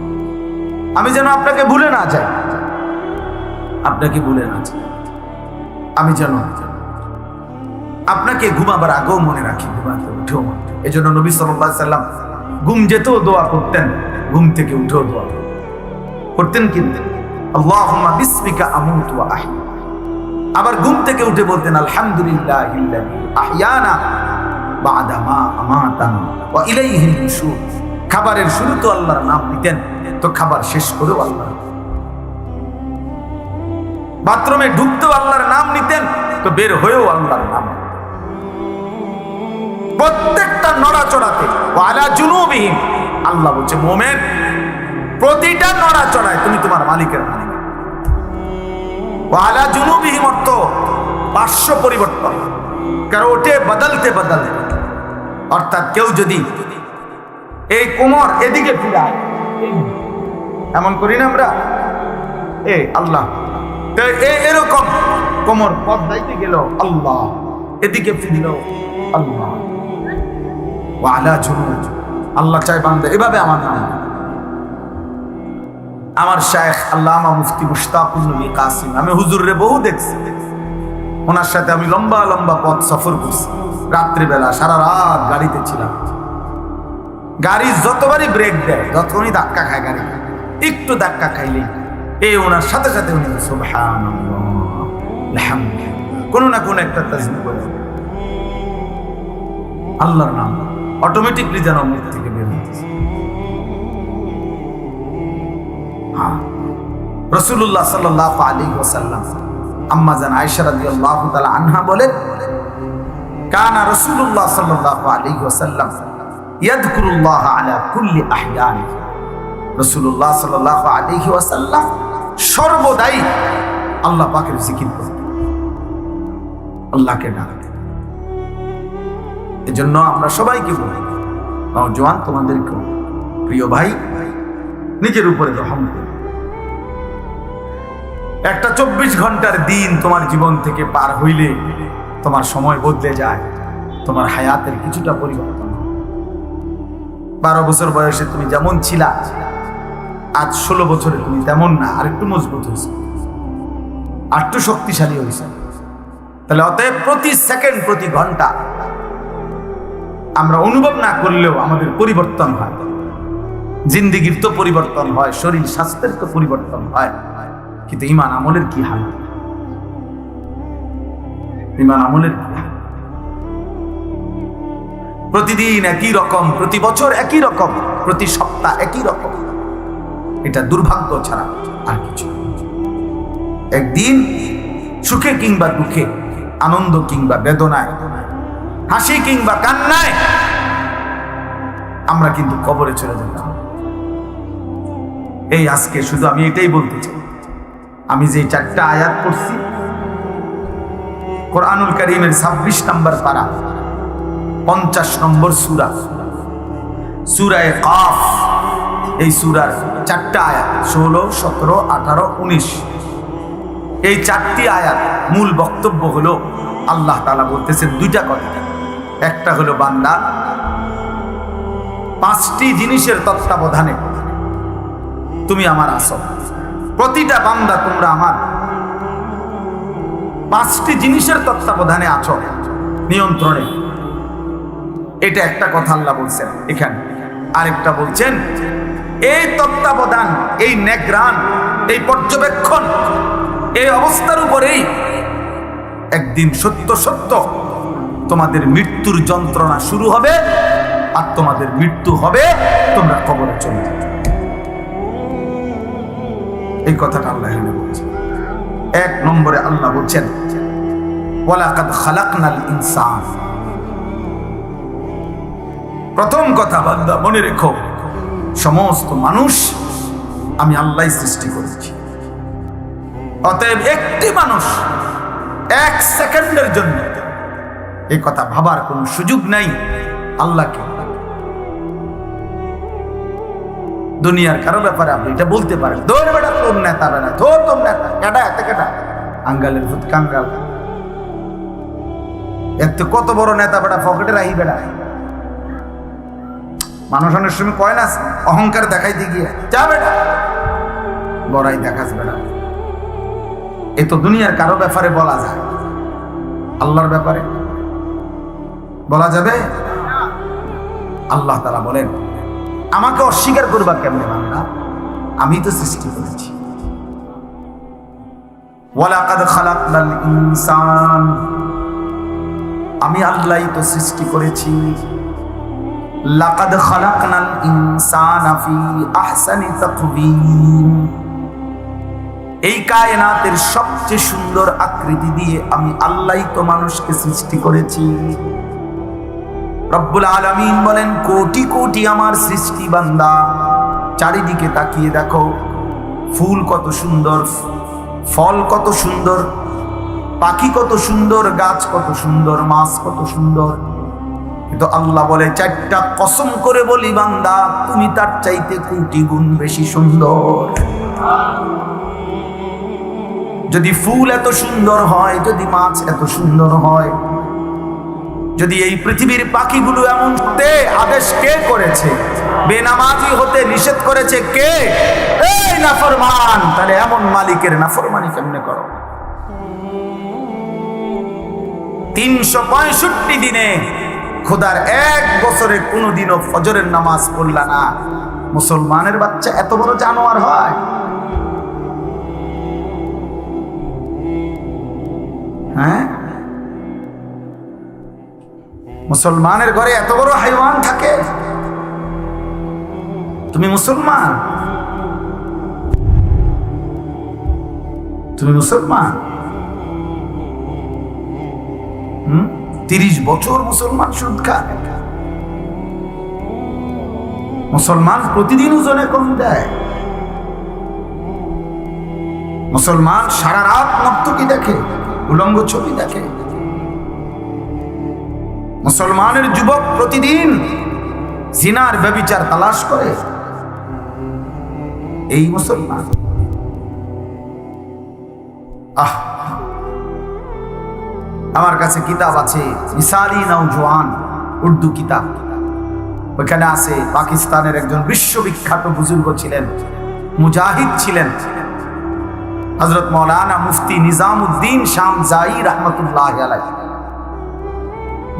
Speaker 1: আমি যেন আপনাকে ভুলে না যাই, আপনাকে ভুলে না যাই, আমি যেন আপনাকে ঘুমাবার আগেও মনে রাখি, ঘুমাতে উঠেও মনে রাখি। এই জন্য নবী সাল্লাল্লাহু আলাইহি ওয়াসাল্লাম ঘুম যেতেও দোয়া করতেন, ঘুম থেকে উঠেও দোয়া করতেন। কিন্তু আল্লাহুম্মা বিসমিকা আমুতু ওয়া আহয়া। আবার ঘুম থেকে উঠে বলতেন, আলহামদুলিল্লাহিল্লাযী আহয়ানা বা'দা মা আমাতানা ওয়া ইলাইহিন নুশুর। খাবারের শুরুতেও আল্লাহর নাম নিতেন, তো খাবার শেষ করেও আল্লাহ। বাথরুমে ঢুকতেও আল্লাহর নাম নিতেন, তো বের হয়েও আল্লাহর নাম। প্রত্যেকটা নড়াচড়াতে ওয়ালা জুনুবিহিম, আল্লাহ বলছে মুমিন প্রতিটা নড়াচড়ায় তুমি তোমার মালিকের মালিক। ওয়ালা জুনুবিহিম অর্থ পার্শ্ব পরিবর্তন, কারণ ওঠে বদলতে বদলতে। অর্থাৎ কেউ যদি এই কোমর এদিকে ফিরায়, এমন করি না আমরা? আল্লাহ এরকম কোমর পথ দাইতে গেল, আল্লাহ এদিকে ফিরল, আল্লাহ ওয়ালা জুনুদ। আল্লাহ চাই বান্দা এভাবে আমার নাম। আমার শায়েখ আল্লামা মুফতি মুশতাকুর নবী কাসিম, আমি হুজুরে বহু দেখছি, ওনার সাথে আমি লম্বা লম্বা পথ সফর করছি। রাত্রিবেলা সারা রাত গাড়িতে ছিলাম। গাড়ি যতবারই ব্রেক দেয়, যতক্ষণই ধাক্কা খায় গাড়ি, একটু ধাক্কা খাইলেই ওনার সাথে সাথে উনি সুবহানাল্লাহ আলহামদুলিল্লাহ কোনো না কোনো একটা তাসবিহ বলে আল্লাহর নাম অটোমেটিকলি যেন মুখ থেকে বের হচ্ছে। রাসূলুল্লাহ সাল্লাল্লাহু আলাইহি ওয়াসাল্লাম আম্মা জান আয়েশা রাদিয়াল্লাহু তাআলা আনহা বলেন, কানা রাসূলুল্লাহ সাল্লাল্লাহু আলাইহি ওয়াসাল্লাম ইয়াযকুরুল্লাহ আলা কুল্লি আহয়ানি। রাসূলুল্লাহ সাল্লাল্লাহু আলাইহি ওয়াসাল্লাম সর্বদাই আল্লাহ পাকের জিকির করতেন, আল্লাহকে ডাকতেন। এজন্য আমরা সবাইকে বলি, নওজোয়ান তোমাদেরকেও, প্রিয় ভাই, নিজের উপরে রহম করুন। একটা 24 ঘন্টার দিন তোমার জীবন থেকে পার হইলে তোমার সময় বদলে যায়, তোমার হায়াতের কিছুটা পরিবর্তন। 12 বছর বয়সে তুমি যেমন ছিলা, আজ 16 বছরে তুমি তেমন না, আর একটু মজবুত হয়েছে, আর একটু শক্তিশালী হয়েছে। তাহলে অতএব প্রতি সেকেন্ড, প্রতি ঘন্টা আমরা অনুভব না করলেও আমাদের পরিবর্তন হয়। জিন্দিগির তো পরিবর্তন হয়, শরীর স্বাস্থ্যের তো পরিবর্তন হয়, কিন্তু ঈমান আমলের কি হাল? ঈমান আমলের কি হাল? প্রতিদিন একই রকম, প্রতি বছর একই রকম, প্রতি সপ্তাহ একই রকম। এটা দুর্ভাগ্য ছাড়া আর কিছু। একদিন সুখে কিংবা দুঃখে, আনন্দ কিংবা বেদনায়, হাসি কিংবা কান্নায় আমরা কিন্তু কবরে চলে যেতাম। এই আজকে শুধু আমি এটাই বলতে চাই, আমি যে 4টা আয়াত পড়ছি কোরআনুল কারীমের 26 নম্বর পারা, 50 নম্বর সূরা, সূরা কাফ। এই সূরার 4টা আয়াত 16, 17, 18, 19। এই 4টি আয়াত মূল বক্তব্য হলো আল্লাহ তাআলা বলতেছেন 2টা কথা। একটা হলো বান্দা 5টি জিনিসের তত্ত্বাবধানে তুমি আমার আছো, প্রতিটা বান্দা তোমরা আমার 5টি জিনিসের তত্ত্বাবধানে আছো, নিয়ন্ত্রণে। এটা একটা কথা আল্লাহ বলছেন এখানে। আরেকটা বলছেন এই তত্ত্বাবধান, এই নেগরান, এই পর্যবেক্ষণ, এই অবস্থার উপরেই একদিন সত্য সত্য তোমাদের মৃত্যুর যন্ত্রণা শুরু হবে, আর তোমাদের মৃত্যু হবে, তোমরা কবরে চলে যাবে। এই কথাটা আল্লাহ বলছেন। 1 নম্বরে আল্লাহ বলছেন ওয়ালাকাদ খালাকনাল ইনসান। প্রথম কথা বান্দা মনে রেখো, সমস্ত মানুষ আমি আল্লাহই সৃষ্টি করেছি। অতএব একটি মানুষ 1 সেকেন্ডের জন্য এই কথা ভাবার কোন সুযোগ নাই আল্লাহকে। দুনিয়ার কারো ব্যাপারে আপনি এটা বলতে পারেন, দৌড় বেটা তোর নেতা, বেড়া তোর তোর নেতা, কেটা এত কেটা আঙ্গালের ভূত কাঙ্গাল, এত কত বড় নেতা বেটা, পকেটে রাহি বেড়া। মানুষ অনেক সময় কয় না, অহংকার দেখাইতে গিয়ে যা বেটা বড়াই দেখাস বেড়া। এ তো দুনিয়ার কারো ব্যাপারে বলা যায়, আল্লাহর ব্যাপারে বলা যাবে? আল্লাহ তাআলা বলেন আমাকে অস্বীকার করবা কেমনে বান্দা? আমি তো সৃষ্টি করেছি। ওয়ালাকাদ খালাকনাল ইনসান, আমি আল্লাহই তো সৃষ্টি করেছি। লাকাদ খালাকনাল ইনসানা ফি আহসানি তাকওয়িম, এই কায়নাতের সবচেয়ে সুন্দর আকৃতি দিয়ে আমি আল্লাহই তো মানুষকে সৃষ্টি করেছি। রব্বুল আলামিন বলেন কোটি কোটি আমার সৃষ্টি বান্দা, চারিদিকে তাকিয়ে দেখো, ফুল কত সুন্দর, ফল কত সুন্দর, পাখি কত সুন্দর, গাছ কত সুন্দর, মাছ কত সুন্দর। কিন্তু আল্লাহ বলে, চারটা কসম করে বলি বান্দা, তুমি তার চাইতে কোটি গুণ বেশি সুন্দর। যদি ফুল এত সুন্দর হয়, যদি মাছ এত সুন্দর হয়, যদি এই পৃথিবীর পাখিগুলো এমন হতে আদেশ কে করেছে? বেনামাজি হতে নিষেধ করেছে কে? এই নাফরমান। তাহলে এমন মালিকের নাফরমানি কেমনে করো? 365 দিনে খোদার এক বছরে কোনোদিনও ফজরের নামাজ পড়লা না, মুসলমানের বাচ্চা এত বড় জানোয়ার হয়? হ্যাঁ, মুসলমানের ঘরে এত বড় হাইওয়ান থাকে? তুমি মুসলমান, তুমি মুসলমান। 30 বছর মুসলমান সুদ খায়। মুসলমান প্রতিদিন ওজনে কম দেয়। মুসলমান সারা রাত নর্তকী দেখে, উলঙ্গ ছবি দেখে। মুসলমানের যুবক প্রতিদিন জিনার ব্যভিচার তালাশ করে। এই মুসলমান। আমার কাছে কিতাব আছে, মিসালি নওজওয়ান, উর্দু কিতাব। ওইখানে আছে পাকিস্তানের একজন বিশ্ববিখ্যাত বুজুর্গ ছিলেন, মুজাহিদ ছিলেন, হযরত মাওলানা মুফতি নিজামউদ্দিন শামজাই রাহমাতুল্লাহ আলাইহি,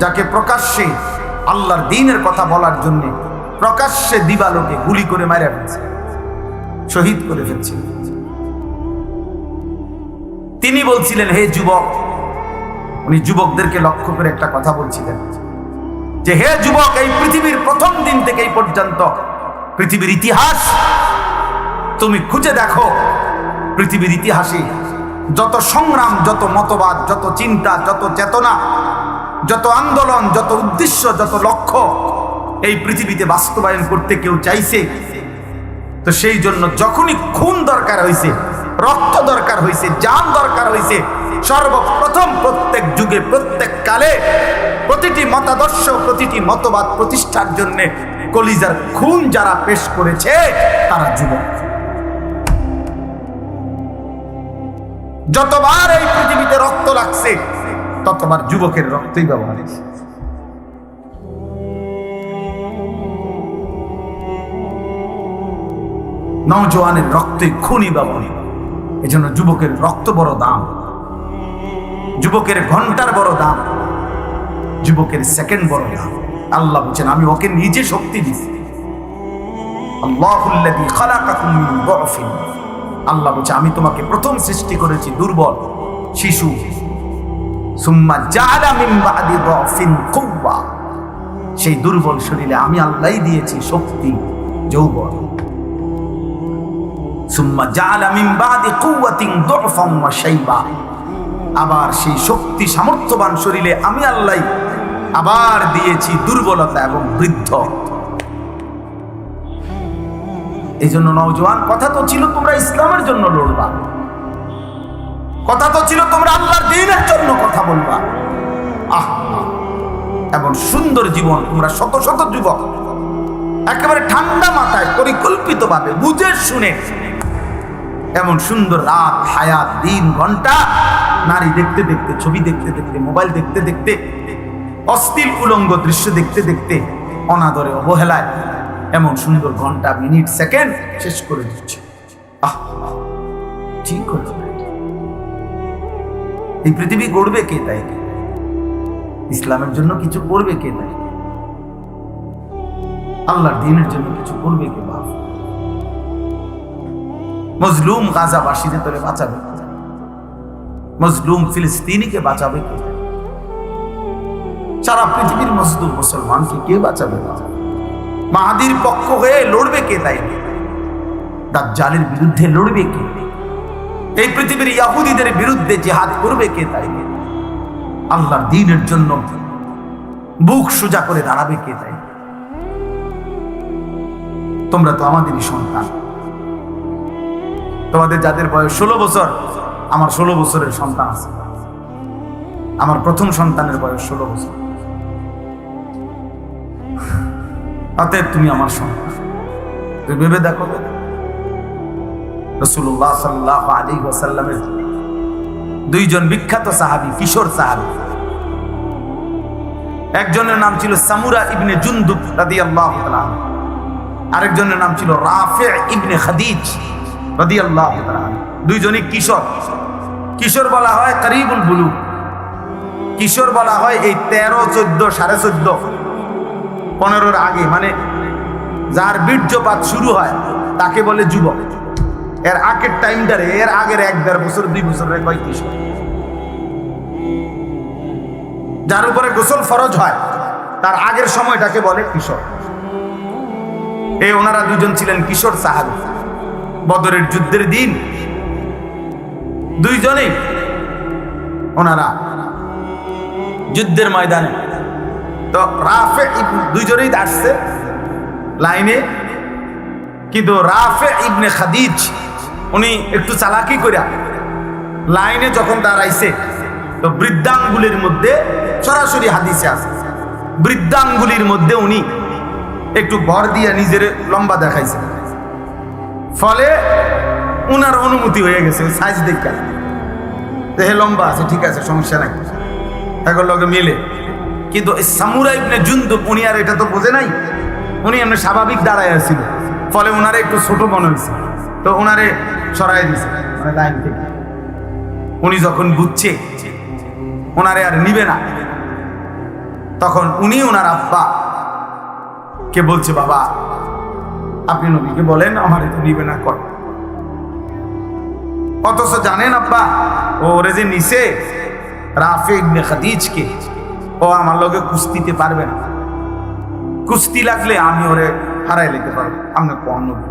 Speaker 1: যাকে প্রকাশ্যে আল্লাহর দ্বীনের কথা বলার জন্য প্রকাশ্যে দিবালোকে গুলি করে মেরে ফেলছে, শহীদ করে ফেলছে। তিনি বলছিলেন, হে যুবক, উনি যুবকদেরকে লক্ষ্য করে একটা কথা বলছিলেন যে, হে যুবক, এই পৃথিবীর প্রথম দিন থেকে এই পর্যন্ত পৃথিবীর ইতিহাস তুমি খুঁজে দেখো। পৃথিবীর ইতিহাসে যত সংগ্রাম, যত মতবাদ, যত চিন্তা, যত চেতনা, যত আন্দোলন, যত উদ্দেশ্য, যত লক্ষ্য এই পৃথিবীতে বাস্তবায়ন করতে কেউ চাইছে, তো সেই জন্য যখনই খুন দরকার হয়েছে, রক্ত দরকার হয়েছে, জান দরকার হয়েছে, সর্বপ্রথম প্রত্যেক যুগে, প্রত্যেক কালে প্রতিটি মতাদর্শ, প্রতিটি মতবাদ প্রতিষ্ঠার জন্য কলিজার খুন যারা পেশ করেছে তারা যুবক। যতবার এই পৃথিবীতে রক্ত লাগছে ততবার যুবকের রক্তই ব্যবহার হয়েছে। নওজওয়ানের রক্তই খুনি ব্যবহার। এই জন্য যুবকের রক্ত বড় দাম, যুবকের ঘন্টার বড় দাম, যুবকের সেকেন্ড বড় দাম। আল্লাহ বলছেন, আমি ওকে নিজে শক্তি দিছি। আল্লাহুল্লাযী খালাকাকুম মিন দুআফিন, আল্লাহ বলছে, আমি তোমাকে প্রথম সৃষ্টি করেছি দুর্বল শিশু। সুম্মা জাআলা মিন বাদি দুআফিন কুওয়া, সেই দুর্বল শরীরে আমি আল্লাহই দিয়েছি শক্তি, যৌবন। সুম্মা জাআলা মিন বাদি কুওয়াতিন দুআফান ওয়া শাইবা, আবার সেই শক্তি সামর্থ্যবান শরীরে আমি আল্লাহ আবার দিয়েছি দুর্বলতা এবং বৃদ্ধ। এই জন্য নওজওয়ান, কথা তো ছিল তোমরা ইসলামের জন্য লড়বা, কথা তো ছিল তোমরা আল্লাহর দ্বীনের জন্য কথা বলবা। এমন সুন্দর জীবন তোমরা শত শত যুবক একেবারে ঠান্ডা মাথায় পরিকল্পিতভাবে বুঝে শুনে এমন সুন্দর রাত, হায়াত, দিন, ঘন্টা, নারী দেখতে দেখতে, ছবি দেখতে দেখতে, মোবাইল দেখতে দেখতে, অশ্লীল উলঙ্গ দৃশ্য দেখতে দেখতে, অনাদরে অবহেলায় এমন সুন্দর ঘন্টা, মিনিট, সেকেন্ড শেষ করে দিচ্ছে। ঠিক করে এই পৃথিবী গড়বে কে? তাই ইসলামের জন্য কিছু করবে কে? তাই আল্লাহর দ্বীনের জন্য কিছু করবে কে? বাপ মজলুম গাজাবাসীদের তোরে বাঁচাবে, মজলুম ফিলিস্তিনিকে বাঁচাবে কে? সারা পৃথিবীর মজলুম মুসলমানকে কে বাঁচাবে? মাহাদির পক্ষ হয়ে লড়বে কে? তাই দাজ্জালের বিরুদ্ধে লড়বে কে? এই পৃথিবীর ইহুদিদের বিরুদ্ধে জিহাদ করবে কে? তাই আল্লাহর দ্বীনের জন্য বুক সোজা করে দাঁড়াবে কে? তাই তোমরা তো আমাদেরই সন্তান। তোমাদের যাদের বয়স 16 বছর, আমার 16 বছরের সন্তান আছে। আমার প্রথম সন্তানের বয়স 16 বছর। অতএব তুমি আমার সন্তান। তুমি ভেবে দেখো, রাসূলুল্লাহ সাল্লাল্লাহু আলাইহি ওয়াসাল্লামের দুইজন বিখ্যাত সাহাবী, কিশোর সাহাবী, একজনের নাম ছিল সামুরা ইবনে জুনদুব রাদিয়াল্লাহু তাআলা, আরেকজনের নাম ছিল রাফি ইবনে খাদিজ রাদিয়াল্লাহু তাআলা। দুইজনই কিশোর। কিশোর বলা হয় করিবুল বুলুগ, কিশোর বলা হয় এই 13, 14, 14.5, 15-র আগে, মানে যার বীর্যপাত শুরু হয় তাকে বলে যুবক। এর আগের টাইমটারে, এর আগের 1-1.5 বছর 2 বছরের কয় কিশোর। যার উপরে গোসল ফরজ হয় তার আগের সময়টাকে বলে কিশোর। এই ওনারা দুজন ছিলেন কিশোর সাহাবী। বদরের যুদ্ধের দিন দুইজনেই ওনারা যুদ্ধের ময়দানে, তো রাফে দুইজনেই আসছে লাইনে, কিন্তু রাফে ইবনে খাদিজ উনি একটু চালাকি করে লাইনে যখন দাঁড়াইছে, তো বৃদ্ধাঙ্গুলির মধ্যে, সরাসরি হাদিসে আছে, বৃদ্ধাঙ্গুলির মধ্যে উনি একটু ভর দিয়ে নিজের লম্বা দেখাইছে, ফলে উনার অনুমতি হয়ে গেছে ওই সাইজ দেখে, দেহে লম্বা আছে, ঠিক আছে, সমস্যা নাই, এগুলোর লগে মিলে। কিন্তু এই সামুরা ইবনে জুনদুব উনি আর এটা তো বোঝে নাই, উনি এমনি স্বাভাবিক দাঁড়ায় আসছিল, ফলে ওনারে একটু ছোট মনে হয়েছে, তো ওনারে সরাই দিছে মানে লাইন থেকে। উনি যখন বুঝছে ওনারে আর নিবে না, তখন উনি ওনার আব্বা কে বলছে, বাবা আপনি নবীকে বলেন আমার তো নিবে না কর। অথচ জানেন আব্বা, ওরে যে নিছে রাফি ইবনে খাদিজকে, ও আমার লগে কুস্তিতে পারবে না, কুস্তি লাগলে আমি ওরে হারাই লেতে পারবো, আমি কম নবী,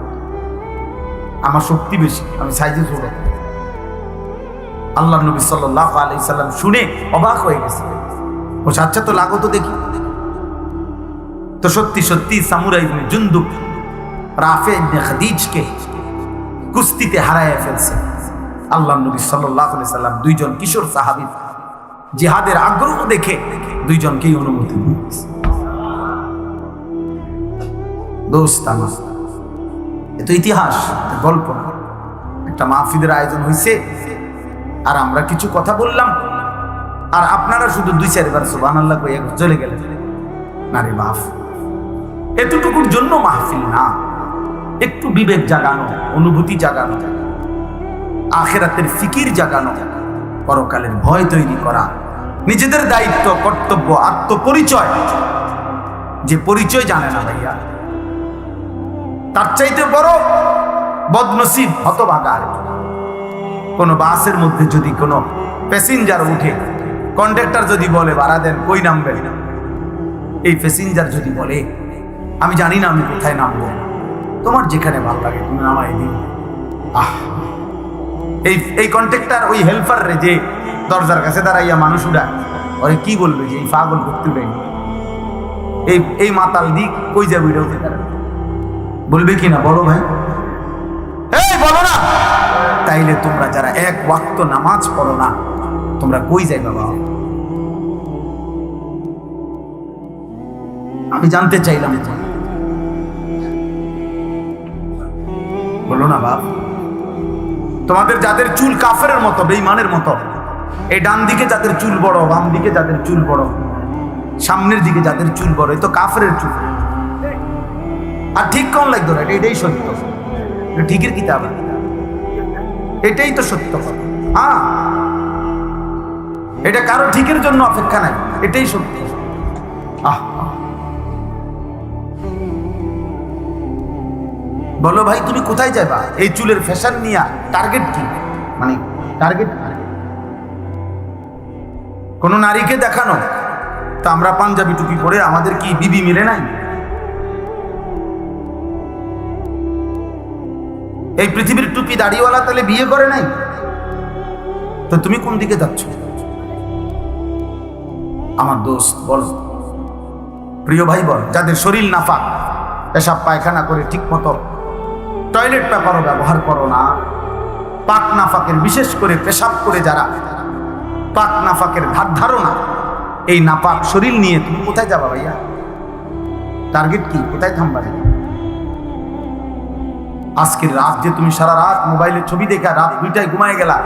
Speaker 1: আমার শক্তি বেশি, আমি সাইজে ছোট। আল্লাহ নবী সাল্লাল্লাহু আলাইহি সাল্লাম শুনে অবাক হয়ে গেছে, ও আচ্ছা তো লাগো তো দেখি। তো সত্যি সত্যি সামুরা ইবনে জুনদুব রাফি ইবনে খাদিজকে কুস্তিতে হারায় ফেলছে। আল্লাহ নবী সাল্লাল্লাহু আলাইহি সাল্লাম দুইজন কিশোর সাহাবী জিহাদের আগ্রহ দেখে দুইজনকেই অনুমতি দিয়েছে। দোস্ত আমার, এত ইতিহাস, গল্প না, একটা মাহফিলের আয়োজন হয়েছে আর আমরা কিছু কথা বললাম আর আপনারা শুধু 2-4 বার সুবহানাল্লাহ কইয়া চলে গেলেন। না রে বাপ, এতটুকুর জন্য মাহফিল না, একটু বিবেক জাগানো, অনুভূতি জাগানো, আখিরাতের ফিকির জাগানো, পরকালের ভয় তৈরি করা, নিজেদের দায়িত্ব, কর্তব্য, আত্মপরিচয়, যে পরিচয় জানে না ভাইয়া, তার চাইতে বড় বদনসিব হতভাগা আর কি। কোন বাসের মধ্যে যদি কোনো প্যাসেঞ্জার উঠে, কন্ডাক্টর যদি বলে ভাড়া দেন, কই নামবেন, এই প্যাসেঞ্জার যদি বলে আমি জানি না আমি কোথায় নামবো, তোমার যেখানে ভালো লাগে তুমি নামাই দিন। এই কন্ট্রাক্টর ওই হেল্পার রে যে দরজার কাছে দাঁড়াইয়া মানুষ উড়ায়, ওরে কি বলবে যে এই পাগল করতে পারি, এই মাতাল দিক কই যাবে, বলবে কি না? বলো ভাই, এই বলো না। তাইলে তোমরা যারা 1 ওয়াক্ত নামাজ পড়ো না, তোমরা কই যাইবা বাবা? আমি জানতে চাইলাম, বলো না বাপ। তোমাদের যাদের চুল কাফেরের মতো, বেঈমানের মতো, এই ডান দিকে যাদের চুল বড়, বাম দিকে যাদের চুল বড়, সামনের দিকে যাদের চুল বড়, এই তো কাফেরের চুল। আর ঠিক কোন লাগতো না, এটাই সত্য, ঠিকের কিতাব, এটাই তো সত্য কথা। হ্যাঁ, এটা কারো ঠিকের জন্য অপেক্ষা নাই, এটাই সত্য। বলো ভাই, তুমি কোথায় যাবা এই চুলের ফ্যাশন নিয়ে? টার্গেট কি? মানে টার্গেট কোন নারীকে দেখানো? তা আমরা পাঞ্জাবি টুপি পরে আমাদের কি বিবি মিলে নাই? এই পৃথিবীর টুপি দাড়িওয়ালা তাহলে বিয়ে করে নাই? তো তুমি কোন দিকে যাচ্ছ আমার দোস্ত? বল প্রিয় ভাই, বল যাদের শরীর নাফাক, পেশাব পায়খানা করে ঠিক মতো টয়লেট পেপারও ব্যবহার করো না, পাক নাফাকের, বিশেষ করে পেশাব করে যারা পাক নাফাকের ধার ধারো না, এই নাপাক শরীর নিয়ে তুমি কোথায় যাবা ভাইয়া? টার্গেট কি? কোথায় থামবা? আজকের রাত যে তুমি সারা রাত মোবাইলে ছবি দেখা রাত 2টায় ঘুমায় গেলা,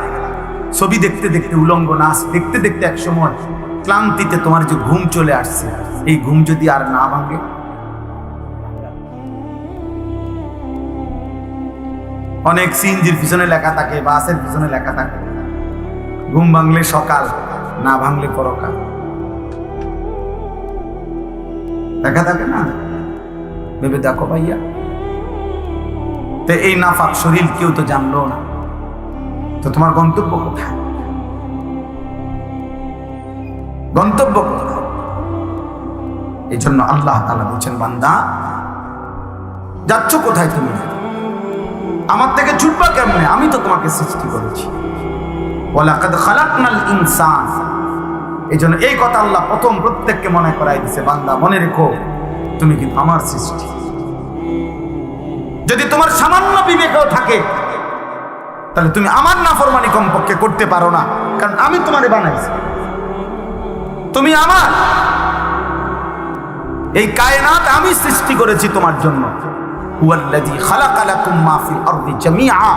Speaker 1: ছবি দেখতে দেখতে, উলঙ্গ নাচ দেখতে দেখতে এক সময় ক্লান্তিতে তোমার যে ঘুম চলে আসছে, এই ঘুম যদি আর না ভাঙে, অনেক সিএনজির পিছনে লেখা থাকে, বাসের পিছনে লেখা থাকে, ঘুম ভাঙলে সকাল, না ভাঙলে পরকাল, লেখা থাকে না? ভেবে দেখো ভাইয়া। তো এই নাফাক শরীর কেউ তো জানলো না, তো তোমার গন্তব্য কোথায়? গন্তব্য কোথায়? এই জন্য আল্লাহ তাআলা বলছেন, বান্দা যাচ্ছ কোথায় তুমি? আমার থেকে ছুটবা কেমনে? আমি তো তোমাকে সৃষ্টি করেছি। ওয়ালাকাদ খালাকনাল ইনসান। এই জন্য এই কথা আল্লাহ প্রথম প্রত্যেককে মনে করাই দিছে, বান্দা মনে রেখো তুমি কিন্তু আমার সৃষ্টি। যদি তোমার সামান্য বিবেকও থাকে তাহলে তুমি আমার নাফরমানি কমপক্ষে করতে পারো না, কারণ আমি তোমারে বানাইছি, তুমি আমার। এই কায়নাত আমি সৃষ্টি করেছি তোমার জন্য। হুয়াল্লাযী খালাকা লাকুম মা ফিল আরদি জামিআ।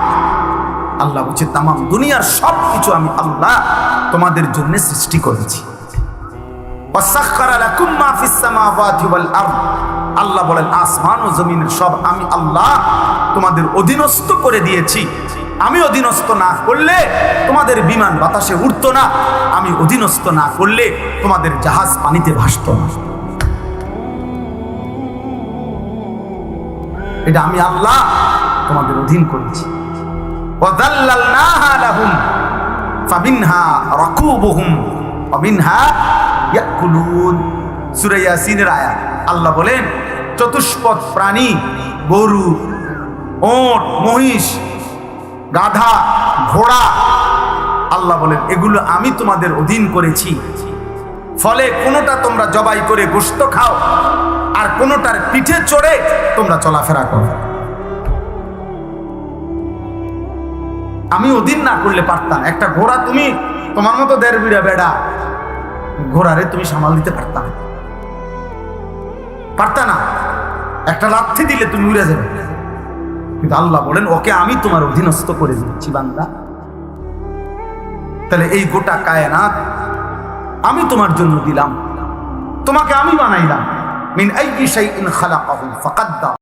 Speaker 1: আল্লাহ বলছে তামাম দুনিয়ার সবকিছু আমি আল্লাহ তোমাদের জন্য সৃষ্টি করেছি। ওয়াসাখখারা লাকুম মা ফিস সামাওয়াতি ওয়াল আরদ। আল্লাহ বলেন আসমান ও জমিনের সব আমি আল্লাহ তোমাদের অধীনস্থ করে দিয়েছি। আমি অধীনস্থ না করলে তোমাদের বিমান বাতাসে উড়তো না, আমি অধীনস্থ না করলে তোমাদের জাহাজ পানিতে ভাসতো না। এটা আমি আল্লাহ তোমাদের অধীন করেছি। ওয়াযাল্লালনাহা লাহুম ফামিনহা রাকুবুহুম ওয়া মিনহা ইয়াকুলুন। সূরা ইয়াসিনের আয়াত। আল্লাহ বলেন চতুষ্পদ প্রাণী, গরু, ওট, মহিষ, গাধা, ঘোড়া, আল্লাহ বলেন এগুলো আমি তোমাদের অধীন করেছি। ফলে কোনোটা তোমরা জবাই করে গোশত খাও, আর কোনোটার পিঠে চড়ে তোমরা চলাফেরা করো। আমি অধীন না করলে পারতাম। একটা ঘোড়া তুমি তোমার মতো 1.5 বিঘা বেড়া ঘোড়ারে তুমি সামাল দিতে পারতাম? পারতা না। একটা লাথি দিলে তুমি উড়ে যাবে। কিন্তু আল্লাহ বলেন ওকে আমি তোমার অধীনস্থ করে দিচ্ছি বান্দা। তাহলে এই গোটা কায়নাত আমি তোমার জন্য দিলাম, তোমাকে আমি বানাইলাম। মিন আইয়ি শাইইন খালাকাহু ফাকাদ্দার।